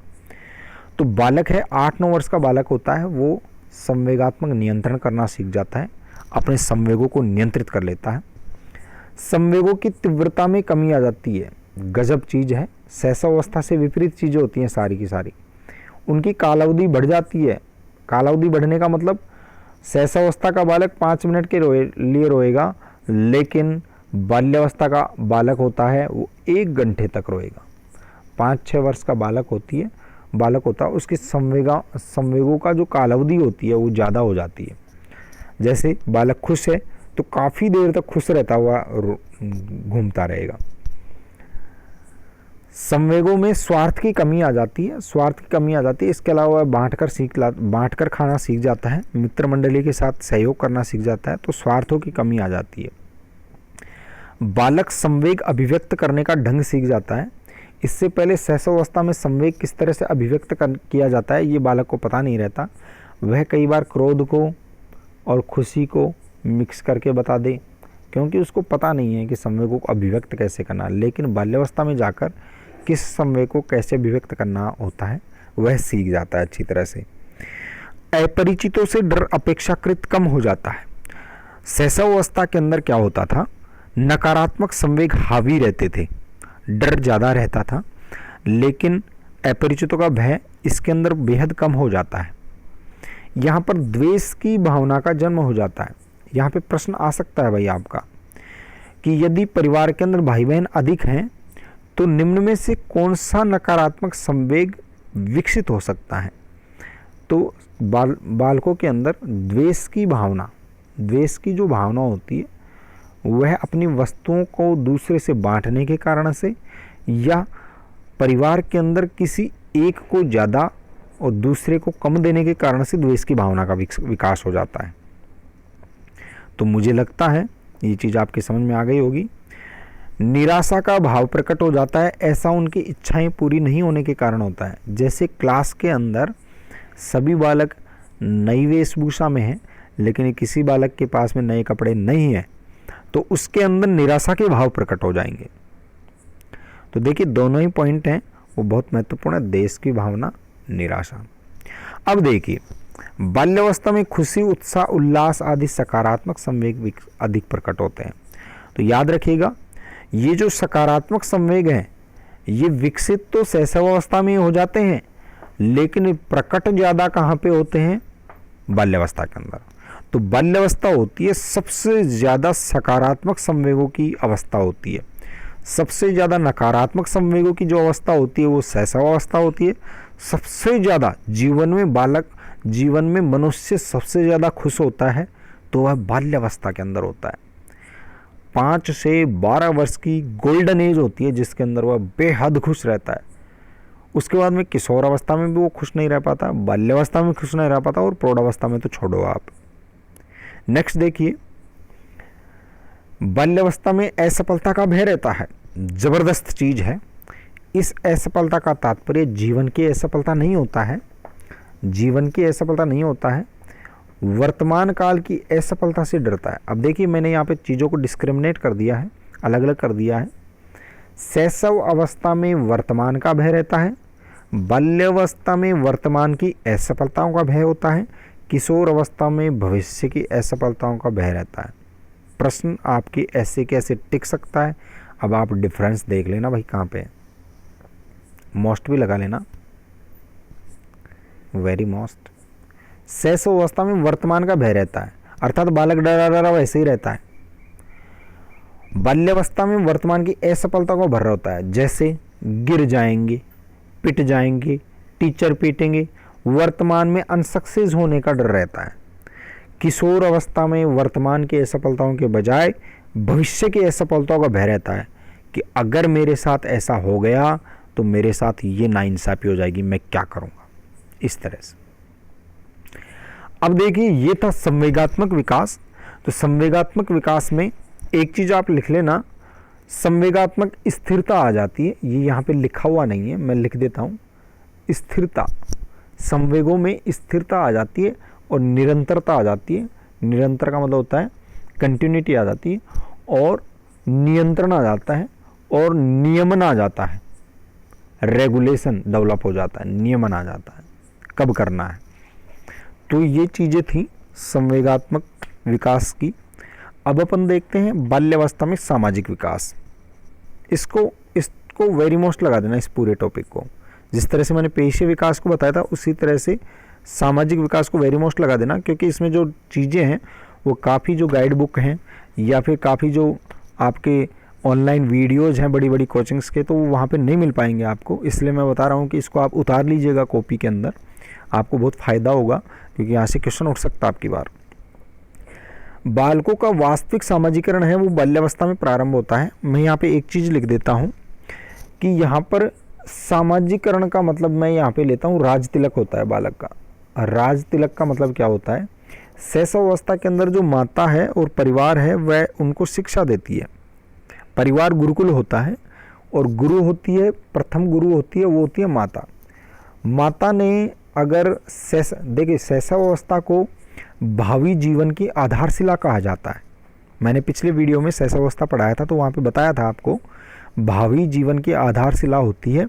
तो बालक है, 8-9 वर्ष का बालक होता है, वो संवेगात्मक नियंत्रण करना सीख जाता है, अपने संवेगों को नियंत्रित कर लेता है। संवेगों की तीव्रता में कमी आ जाती है, गजब चीज़ है। शैशवावस्था से विपरीत चीज़ें होती हैं सारी की सारी, उनकी कालावधि बढ़ जाती है। कालावधि बढ़ने का मतलब शैशवावस्था का बालक 5 मिनट के लिए रोएगा, लेकिन बाल्यावस्था का बालक होता है वो 1 घंटे तक रोएगा। 5-6 वर्ष का बालक होता है, उसकी संवेगों का जो कालावधि होती है वो ज़्यादा हो जाती है। जैसे बालक खुश है तो काफ़ी देर तक खुश रहता हुआ घूमता रहेगा। संवेगों में स्वार्थ की कमी आ जाती है, स्वार्थ की कमी आ जाती है। इसके अलावा बांटकर खाना सीख जाता है, मित्र मंडली के साथ सहयोग करना सीख जाता है, तो स्वार्थों की कमी आ जाती है। बालक संवेग अभिव्यक्त करने का ढंग सीख जाता है। इससे पहले शैशवावस्था में संवेग किस तरह से अभिव्यक्त किया जाता है ये बालक को पता नहीं रहता। वह कई बार क्रोध को और खुशी को मिक्स करके बता दे, क्योंकि उसको पता नहीं है कि संवेगों को अभिव्यक्त कैसे करना है। लेकिन बाल्यावस्था में जाकर किस संवेग को कैसे अभिव्यक्त करना होता है वह सीख जाता है अच्छी तरह से। अपरिचितों से डर अपेक्षाकृत कम हो जाता है। शैशवावस्था के अंदर क्या होता था, नकारात्मक संवेग हावी रहते थे, डर ज़्यादा रहता था, लेकिन अपरिचितों का भय इसके अंदर बेहद कम हो जाता है। यहाँ पर द्वेष की भावना का जन्म हो जाता है। यहाँ पे प्रश्न आ सकता है भाई आपका कि यदि परिवार के अंदर भाई बहन अधिक हैं तो निम्न में से कौन सा नकारात्मक संवेग विकसित हो सकता है। तो बालकों के अंदर द्वेष की भावना, द्वेष की जो भावना होती है वह अपनी वस्तुओं को दूसरे से बांटने के कारण से या परिवार के अंदर किसी एक को ज़्यादा और दूसरे को कम देने के कारण से द्वेष की भावना का विकास हो जाता है। तो मुझे लगता है ये चीज़ आपके समझ में आ गई होगी। निराशा का भाव प्रकट हो जाता है, ऐसा उनकी इच्छाएं पूरी नहीं होने के कारण होता है। जैसे क्लास के अंदर सभी बालक नई वेशभूषा में हैं, लेकिन किसी बालक के पास में नए कपड़े नहीं हैं, तो उसके अंदर निराशा के भाव प्रकट हो जाएंगे। तो देखिए दोनों ही पॉइंट हैं वो बहुत महत्वपूर्ण है, देश की भावना, निराशा। अब देखिए बाल्यावस्था में खुशी, उत्साह, उल्लास आदि सकारात्मक संवेग अधिक प्रकट होते हैं। तो याद रखिएगा ये जो सकारात्मक संवेग हैं ये विकसित तो शैशवावस्था में हो जाते हैं, लेकिन प्रकट ज़्यादा कहाँ पे होते हैं, बाल्यावस्था के अंदर। तो बाल्यावस्था होती है सबसे ज़्यादा सकारात्मक संवेगों की अवस्था होती है। सबसे ज़्यादा नकारात्मक संवेगों की जो अवस्था होती है वो शैशवावस्था होती है। सबसे ज़्यादा जीवन में मनुष्य सबसे ज़्यादा खुश होता है तो वह बाल्यावस्था के अंदर होता है। 5 से 12 वर्ष की गोल्डन एज होती है जिसके अंदर वह बेहद खुश रहता है। उसके बाद में किशोर अवस्था में भी वो खुश नहीं रह पाता, बाल्यावस्था में खुश नहीं रह पाता, और प्रौढ़ावस्था में तो छोड़ो आप। नेक्स्ट देखिए, बाल्यावस्था में असफलता का भय रहता है, जबरदस्त चीज है। इस असफलता का तात्पर्य जीवन की असफलता नहीं होता है, जीवन की असफलता नहीं होता है, वर्तमान काल की असफलता से डरता है। अब देखिए मैंने यहाँ पे चीज़ों को डिस्क्रिमिनेट कर दिया है, अलग अलग कर दिया है। शैशव अवस्था में वर्तमान का भय रहता है, बाल्यावस्था में वर्तमान की असफलताओं का भय होता है, किशोर अवस्था में भविष्य की असफलताओं का भय रहता है। प्रश्न आपके ऐसे कैसे टिक सकता है, अब आप डिफरेंस देख लेना भाई कहाँ पे है। मोस्ट भी लगा लेना, वेरी मोस्ट। शैशव अवस्था में वर्तमान का भय रहता है, अर्थात बालक डरा डरा वैसे ही रहता है। बाल्यावस्था में वर्तमान की असफलता को भर होता है, जैसे गिर जाएंगे, पिट जाएंगे, टीचर पीटेंगे, वर्तमान में अनसक्सेस होने का डर रहता है। किशोर अवस्था में वर्तमान की असफलताओं के बजाय भविष्य की असफलताओं का भय रहता है कि अगर मेरे साथ ऐसा हो गया तो मेरे साथ ये नाइंसाफी हो जाएगी, मैं क्या करूँगा, इस तरह से। अब देखिए ये था संवेगात्मक विकास। तो संवेगात्मक विकास में एक चीज़ आप लिख लेना, संवेगात्मक स्थिरता आ जाती है। ये यहाँ पे लिखा हुआ नहीं है, मैं लिख देता हूँ। स्थिरता, संवेगों में स्थिरता आ जाती है और निरंतरता आ जाती है। निरंतर का मतलब होता है कंटिन्यूटी आ जाती है, और नियंत्रण आ जाता है, और नियमन आ जाता है, रेगुलेशन डेवलप हो जाता है, नियमन आ जाता है कब करना है। तो ये चीज़ें थी संवेगात्मक विकास की। अब अपन देखते हैं बाल्यावस्था में सामाजिक विकास। इसको वेरी मोस्ट लगा देना इस पूरे टॉपिक को। जिस तरह से मैंने पेशीय विकास को बताया था उसी तरह से सामाजिक विकास को वेरी मोस्ट लगा देना, क्योंकि इसमें जो चीज़ें हैं वो काफ़ी जो गाइड बुक हैं या फिर काफ़ी जो आपके ऑनलाइन वीडियोज़ हैं बड़ी बड़ी कोचिंग्स के, तो वो वहाँ पे नहीं मिल पाएंगे आपको। इसलिए मैं बता रहा हूँ कि इसको आप उतार लीजिएगा कॉपी के अंदर, आपको बहुत फ़ायदा होगा, क्योंकि यहाँ से क्वेश्चन उठ सकता है आपकी बार। बालकों का वास्तविक सामाजिकरण है वो बाल्यावस्था में प्रारंभ होता है। मैं यहाँ पे एक चीज़ लिख देता हूँ कि यहाँ पर सामाजिकरण का मतलब मैं यहाँ पे लेता हूँ राज तिलक होता है बालक का। राज तिलक का मतलब क्या होता है? शैशवावस्था के अंदर जो माता है और परिवार है वह उनको शिक्षा देती है। परिवार गुरुकुल होता है और गुरु होती है, प्रथम गुरु होती है वो होती है माता। माता ने अगर देखिए शैशवावस्था को भावी जीवन की आधारशिला कहा जाता है। मैंने पिछले वीडियो में शैशवावस्था पढ़ाया था तो वहाँ पे बताया था आपको भावी जीवन की आधारशिला होती है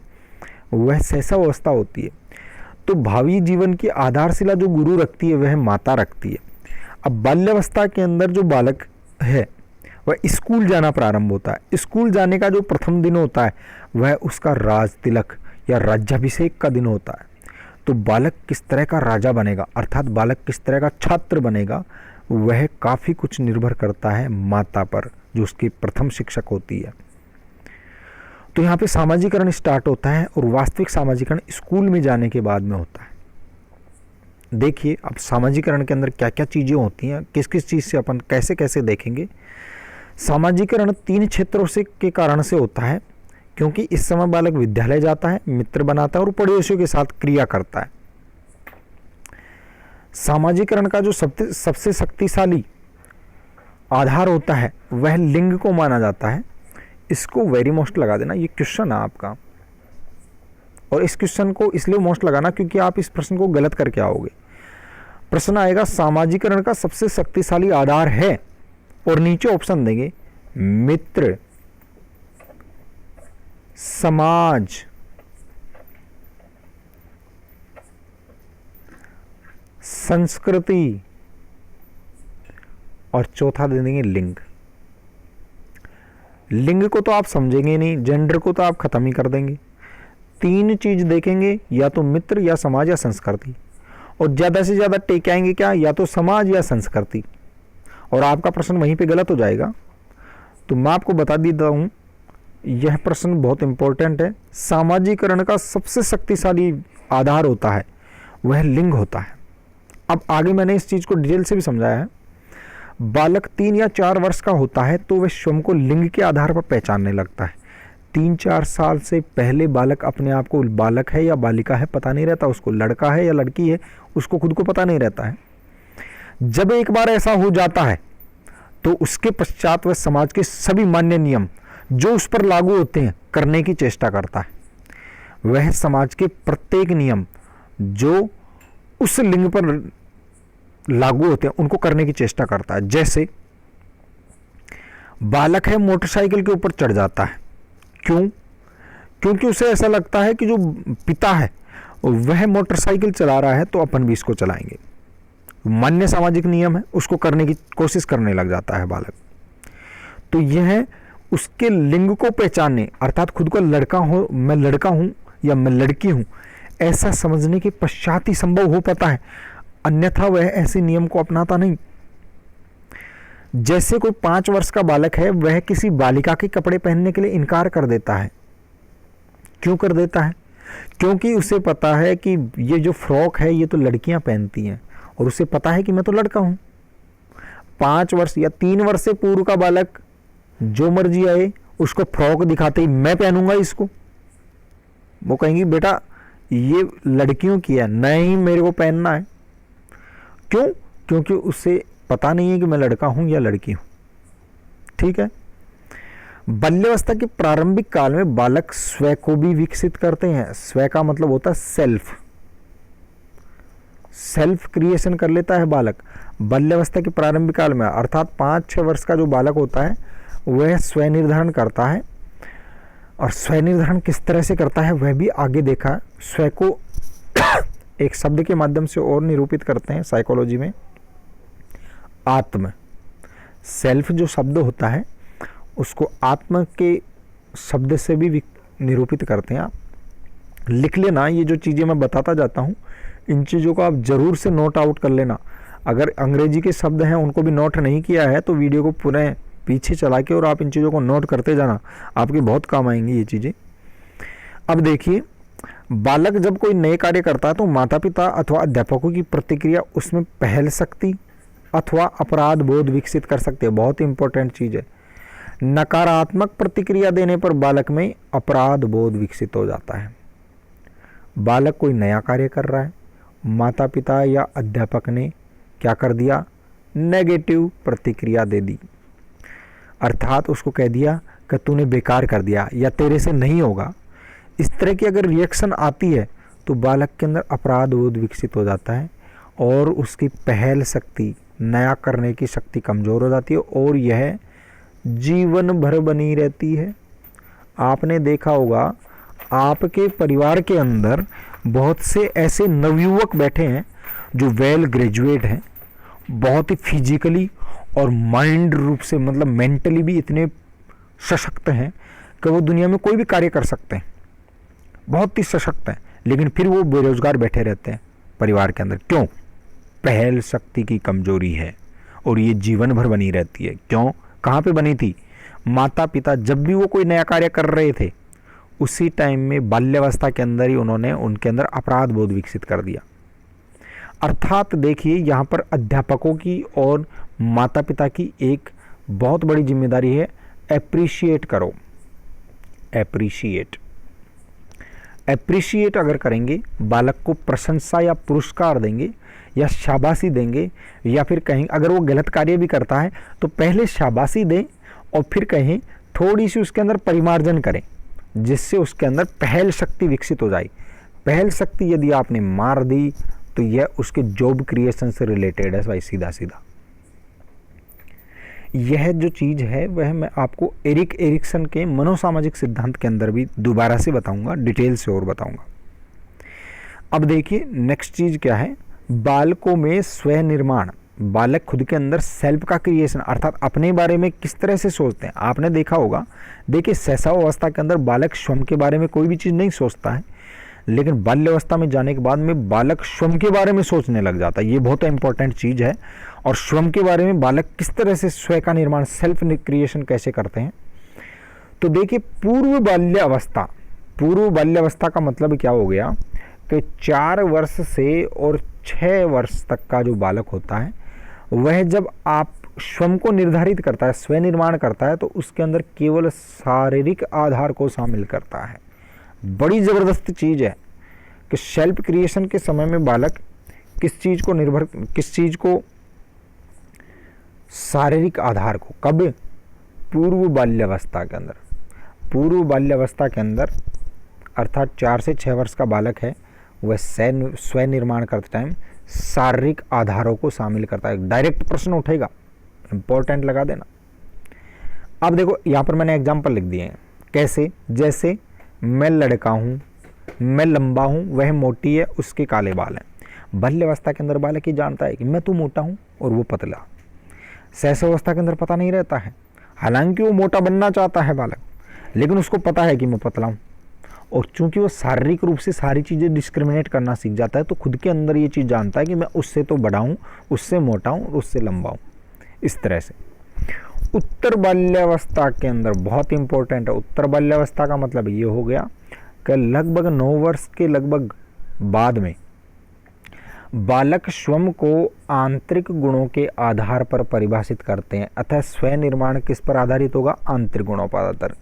वह शैशवावस्था होती है। तो भावी जीवन की आधारशिला जो गुरु रखती है वह माता रखती है। अब बाल्यावस्था के अंदर जो बालक है वह स्कूल जाना प्रारंभ होता है। स्कूल जाने का जो प्रथम दिन होता है वह उसका राज तिलक या राज्याभिषेक का दिन होता है। तो बालक किस तरह का राजा बनेगा अर्थात बालक किस तरह का छात्र बनेगा वह काफ़ी कुछ निर्भर करता है माता पर जो उसकी प्रथम शिक्षक होती है। तो यहाँ पे सामाजिकरण स्टार्ट होता है और वास्तविक सामाजिकरण स्कूल में जाने के बाद में होता है। देखिए अब सामाजिकरण के अंदर क्या क्या चीज़ें होती हैं, किस किस चीज़ से अपन कैसे कैसे देखेंगे। सामाजिकरण 3 क्षेत्रों से के कारण से होता है क्योंकि इस समय बालक विद्यालय जाता है, मित्र बनाता है और पड़ोसियों के साथ क्रिया करता है। सामाजिकरण का जो सबसे शक्तिशाली आधार होता है वह लिंग को माना जाता है। इसको वेरी मोस्ट लगा देना, ये क्वेश्चन है आपका और इस क्वेश्चन को इसलिए मोस्ट लगाना क्योंकि आप इस प्रश्न को गलत करके आओगे। प्रश्न आएगा सामाजिकरण का सबसे शक्तिशाली आधार है और नीचे ऑप्शन देंगे मित्र, समाज, संस्कृति और चौथा दे देंगे लिंग। लिंग को तो आप समझेंगे नहीं, जेंडर को तो आप खत्म ही कर देंगे। 3 चीज देखेंगे या तो मित्र या समाज या संस्कृति और ज़्यादा से ज़्यादा टेक आएंगे क्या या तो समाज या संस्कृति और आपका प्रश्न वहीं पे गलत हो जाएगा। तो मैं आपको बता देता हूँ यह प्रश्न बहुत इंपॉर्टेंट है। सामाजिकरण का सबसे शक्तिशाली आधार होता है वह लिंग होता है। अब आगे मैंने इस चीज़ को डिटेल से भी समझाया है। बालक 3 या 4 वर्ष का होता है तो वह स्वयं को लिंग के आधार पर पहचानने लगता है। 3-4 साल से पहले बालक अपने आप को बालक है या बालिका है पता नहीं रहता, उसको लड़का है या लड़की है उसको खुद को पता नहीं रहता है। जब एक बार ऐसा हो जाता है तो उसके पश्चात वह समाज के सभी मान्य नियम जो उस पर लागू होते हैं करने की चेष्टा करता है। वह समाज के प्रत्येक नियम जो उस लिंग पर लागू होते हैं उनको करने की चेष्टा करता है। जैसे बालक है मोटरसाइकिल के ऊपर चढ़ जाता है, क्यों? क्योंकि उसे ऐसा लगता है कि जो पिता है वह मोटरसाइकिल चला रहा है तो अपन भी इसको चलाएंगे। मान्य सामाजिक नियम है उसको करने की कोशिश करने लग जाता है बालक। तो यह उसके लिंग को पहचानने अर्थात खुद को लड़का हो, मैं लड़का हूं या मैं लड़की हूं ऐसा समझने के पश्चात ही संभव हो पाता है, अन्यथा वह ऐसे नियम को अपनाता नहीं। जैसे कोई 5 वर्ष का बालक है वह किसी बालिका के कपड़े पहनने के लिए इनकार कर देता है। क्यों कर देता है? क्योंकि उसे पता है कि ये जो फ्रॉक है ये तो लड़कियां पहनती हैं और उसे पता है कि मैं तो लड़का हूं। 5 वर्ष या 3 वर्ष से पूर्व का बालक जो मर्जी आए उसको फ्रॉक दिखाते ही मैं पहनूंगा इसको, वो कहेंगी बेटा ये लड़कियों की है, नहीं मेरे को पहनना है। क्यों? क्योंकि उसे पता नहीं है कि मैं लड़का हूं या लड़की हूं। ठीक है। बाल्यावस्था के प्रारंभिक काल में बालक स्व को भी विकसित करते हैं। स्व का मतलब होता है सेल्फ क्रिएशन कर लेता है बालक बाल्यावस्था के प्रारंभिक काल में, अर्थात 5-6 वर्ष का जो बालक होता है वह स्व निर्धारण करता है। और स्व निर्धारण किस तरह से करता है वह भी आगे देखा। स्व को एक शब्द के माध्यम से और निरूपित करते हैं साइकोलॉजी में, आत्म। सेल्फ जो शब्द होता है उसको आत्म के शब्द से भी निरूपित करते हैं। आप लिख लेना, ये जो चीज़ें मैं बताता जाता हूँ इन चीज़ों को आप ज़रूर से नोट आउट कर लेना। अगर अंग्रेजी के शब्द हैं उनको भी नोट नहीं किया है तो वीडियो को पूरे पीछे चला के और आप इन चीज़ों को नोट करते जाना, आपके बहुत काम आएंगी ये चीज़ें। अब देखिए, बालक जब कोई नए कार्य करता है तो माता पिता अथवा अध्यापकों की प्रतिक्रिया उसमें पहल शक्ति अथवा अपराध बोध विकसित कर सकते हैं। बहुत इंपॉर्टेंट चीज है। नकारात्मक प्रतिक्रिया देने पर बालक में अपराध बोध विकसित हो जाता है। बालक कोई नया कार्य कर रहा है, माता पिता या अध्यापक ने क्या कर दिया, नेगेटिव प्रतिक्रिया दे दी, अर्थात उसको कह दिया कि तूने बेकार कर दिया या तेरे से नहीं होगा। इस तरह की अगर रिएक्शन आती है तो बालक के अंदर अपराध बोध विकसित हो जाता है और उसकी पहल शक्ति, नया करने की शक्ति कमज़ोर हो जाती है और यह जीवन भर बनी रहती है। आपने देखा होगा आपके परिवार के अंदर बहुत से ऐसे नवयुवक बैठे हैं जो वेल ग्रेजुएट हैं, बहुत ही फिजिकली और माइंड रूप से मतलब मेंटली भी इतने सशक्त हैं कि वो दुनिया में कोई भी कार्य कर सकते हैं, बहुत ही सशक्त हैं, लेकिन फिर वो बेरोजगार बैठे रहते हैं परिवार के अंदर। क्यों? पहल शक्ति की कमजोरी है और ये जीवन भर बनी रहती है। क्यों? कहाँ पे बनी थी? माता पिता जब भी वो कोई नया कार्य कर रहे थे उसी टाइम में बाल्यावस्था के अंदर ही उन्होंने उनके अंदर अपराध बोध विकसित कर दिया। अर्थात देखिए यहाँ पर अध्यापकों की और माता पिता की एक बहुत बड़ी जिम्मेदारी है, एप्रिशिएट करो। एप्रिशिएट अगर करेंगे, बालक को प्रशंसा या पुरस्कार देंगे या शाबाशी देंगे, या फिर कहें अगर वो गलत कार्य भी करता है तो पहले शाबाशी दें और फिर कहें थोड़ी सी उसके अंदर परिमार्जन करें, जिससे उसके अंदर पहल शक्ति विकसित हो जाए। पहल शक्ति यदि आपने मार दी तो यह उसके जॉब क्रिएशन से रिलेटेड है भाई, सीधा सीधा। यह जो चीज़ है वह मैं आपको एरिक एरिक्सन के मनोसामाजिक सिद्धांत के अंदर भी दोबारा से बताऊंगा, डिटेल से और बताऊंगा। अब देखिए नेक्स्ट चीज़ क्या है, बालकों में स्व निर्माण। बालक खुद के अंदर सेल्फ का क्रिएशन अर्थात अपने बारे में किस तरह से सोचते हैं। आपने देखा होगा, देखिए शैशव अवस्था के अंदर बालक स्वयं के बारे में कोई भी चीज़ नहीं सोचता है, लेकिन बाल्यावस्था में जाने के बाद में बालक स्वयं के बारे में सोचने लग जाता है। ये बहुत इंपॉर्टेंट चीज़ है। और स्वयं के बारे में बालक किस तरह से स्व का निर्माण, सेल्फ क्रिएशन कैसे करते हैं, तो देखिए पूर्व बाल्यावस्था का मतलब क्या हो गया कि 4 वर्ष से और 6 वर्ष तक का जो बालक होता है वह जब आप स्वयं को निर्धारित करता है, स्व निर्माण करता है, तो उसके अंदर केवल शारीरिक आधार को शामिल करता है। बड़ी ज़बरदस्त चीज़ है कि सेल्फ क्रिएशन के समय में बालक किस चीज़ को शारीरिक आधार को, कब? पूर्व बाल्यावस्था के अंदर अर्थात 4 से 6 वर्ष का बालक है वह स्व निर्माण करते टाइम शारीरिक आधारों को शामिल करता है। डायरेक्ट प्रश्न उठेगा, इंपॉर्टेंट लगा देना। अब देखो यहाँ पर मैंने एग्जाम्पल लिख दिए हैं। कैसे? जैसे मैं लड़का हूँ, मैं लंबा हूँ, वह मोटी है, उसके काले बाल हैं। बाल्यावस्था के अंदर बालक ये जानता है कि मैं तो मोटा हूँ और वो पतला। शैशवावस्था के अंदर पता नहीं रहता है, हालांकि वो मोटा बनना चाहता है बालक, लेकिन उसको पता है कि मैं पतला हूँ। और चूंकि वो शारीरिक रूप से सारी चीज़ें डिस्क्रिमिनेट करना सीख जाता है तो खुद के अंदर ये चीज़ जानता है कि मैं उससे तो बड़ा हूँ, उससे मोटा हूँ और उससे लंबा हूँ। इस तरह से उत्तर बाल्यावस्था के अंदर बहुत इंपॉर्टेंट है। उत्तर बाल्यावस्था का मतलब ये हो गया कि लगभग 9 वर्ष के लगभग बाद में बालक स्वयं को आंतरिक गुणों के आधार पर परिभाषित करते हैं। अतः स्व निर्माण किस पर आधारित होगा? आंतरिक गुणों पर आधारित।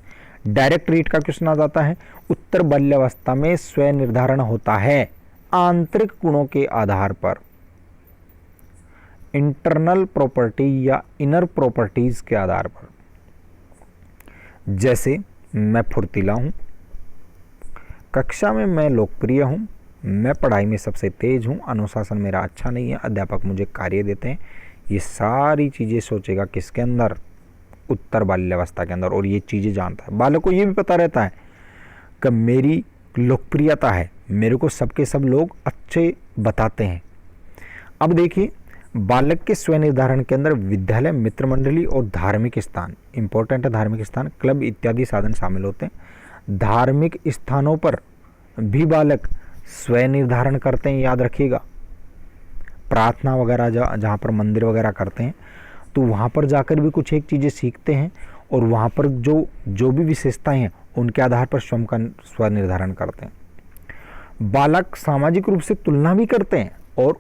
डायरेक्ट रीट का क्वेश्चन आ जाता है, उत्तर बाल्यावस्था में स्व निर्धारण होता है आंतरिक गुणों के आधार पर, इंटरनल प्रॉपर्टी या इनर प्रॉपर्टीज के आधार पर। जैसे मैं फुर्तीला हूं, कक्षा में मैं लोकप्रिय हूं, मैं पढ़ाई में सबसे तेज हूं, अनुशासन मेरा अच्छा नहीं है, अध्यापक मुझे कार्य देते हैं। ये सारी चीज़ें सोचेगा किसके अंदर? उत्तर बाल्यावस्था के अंदर। और ये चीज़ें जानता है। बालक को ये भी पता रहता है कि मेरी लोकप्रियता है, मेरे को सबके सब लोग अच्छे बताते हैं। अब देखिए बालक के स्व निर्धारण के अंदर विद्यालय, मित्र मंडली और धार्मिक स्थान इंपॉर्टेंट है। धार्मिक स्थान, क्लब इत्यादि साधन शामिल होते हैं। धार्मिक स्थानों पर भी बालक स्व निर्धारण करते हैं, याद रखिएगा। प्रार्थना वगैरह जहाँ पर मंदिर वगैरह करते हैं तो वहाँ पर जाकर भी कुछ एक चीज़ें सीखते हैं और वहाँ पर जो भी विशेषताएं हैं उनके आधार पर स्वयं का स्व निर्धारण करते हैं। बालक सामाजिक रूप से तुलना भी करते हैं। और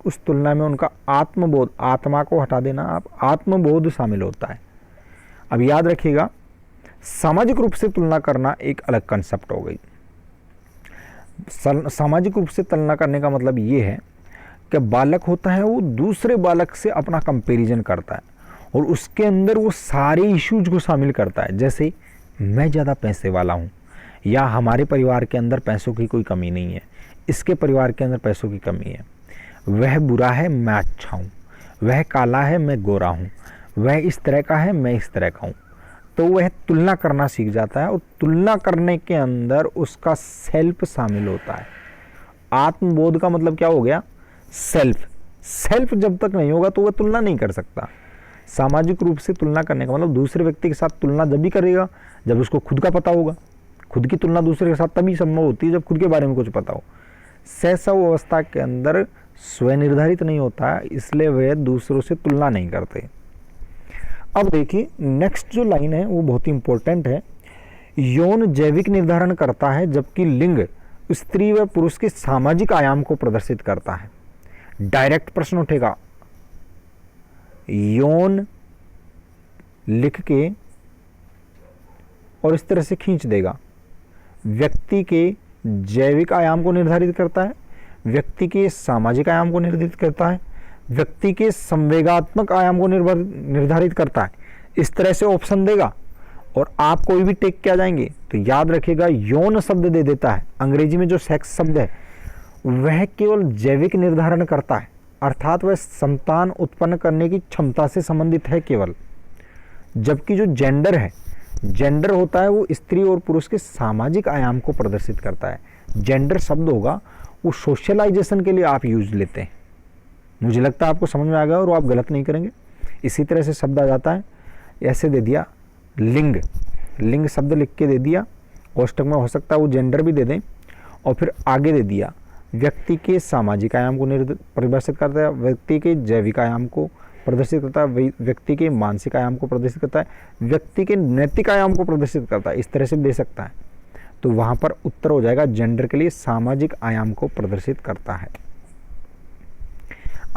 उस तुलना में उनका आत्मबोध, आत्मा को हटा देना, आप आत्मबोध शामिल होता है। अब याद रखिएगा, सामाजिक रूप से तुलना करना एक अलग कंसेप्ट हो गई। सामाजिक रूप से तुलना करने का मतलब ये है कि बालक होता है वो दूसरे बालक से अपना कंपैरिजन करता है और उसके अंदर वो सारे इश्यूज को शामिल करता है। जैसे मैं ज़्यादा पैसे वाला हूँ, या हमारे परिवार के अंदर पैसों की कोई कमी नहीं है, इसके परिवार के अंदर पैसों की कमी है, वह बुरा है मैं अच्छा हूँ, वह काला है मैं गोरा हूँ, वह इस तरह का है मैं इस तरह का हूँ। तो वह तुलना करना सीख जाता है और तुलना करने के अंदर उसका सेल्फ शामिल होता है। आत्मबोध का मतलब क्या हो गया? सेल्फ। सेल्फ जब तक नहीं होगा तो वह तुलना नहीं कर सकता। सामाजिक रूप से तुलना करने का मतलब दूसरे व्यक्ति के साथ तुलना जब भी करेगा जब उसको खुद का पता होगा। खुद की तुलना दूसरे के साथ तभी संभव होती है जब खुद के बारे में कुछ पता हो। सहसव अवस्था के अंदर स्वनिर्धारित नहीं होता है, इसलिए वे दूसरों से तुलना नहीं करते। अब देखिए नेक्स्ट जो लाइन है वो बहुत ही इंपॉर्टेंट है। यौन जैविक निर्धारण करता है जबकि लिंग स्त्री व पुरुष के सामाजिक आयाम को प्रदर्शित करता है। डायरेक्ट प्रश्न उठेगा, यौन लिख के और इस तरह से खींच देगा। व्यक्ति के जैविक आयाम को निर्धारित करता है, व्यक्ति के सामाजिक आयाम को निर्धारित करता है, व्यक्ति के संवेगात्मक आयाम को निर्धारित करता है। इस तरह से ऑप्शन देगा और आप कोई भी टेक के आ जाएंगे तो याद रखिएगा यौन शब्द दे देता है। अंग्रेजी में जो सेक्स शब्द है वह केवल जैविक निर्धारण करता है, अर्थात वह संतान उत्पन्न करने की क्षमता से संबंधित है केवल। जबकि जो जेंडर है, जेंडर होता है वो स्त्री और पुरुष के सामाजिक आयाम को प्रदर्शित करता है। जेंडर शब्द होगा वो सोशलाइजेशन के लिए आप यूज लेते हैं। मुझे लगता है आपको समझ में आ गया और आप गलत नहीं करेंगे। इसी तरह से शब्द आ जाता है, ऐसे दे दिया लिंग, लिंग शब्द लिख के दे दिया, कोष्टक में हो सकता है वो जेंडर भी दे दें, और फिर आगे दे दिया व्यक्ति के सामाजिक आयाम को परिभाषित करता है, व्यक्ति के जैविक आयाम को प्रदर्शित करता है, व्यक्ति के मानसिक आयाम को प्रदर्शित करता है, व्यक्ति के नैतिक आयाम को प्रदर्शित करता है। इस तरह से दे सकता है। तो वहाँ पर उत्तर हो जाएगा जेंडर के लिए सामाजिक आयाम को प्रदर्शित करता है।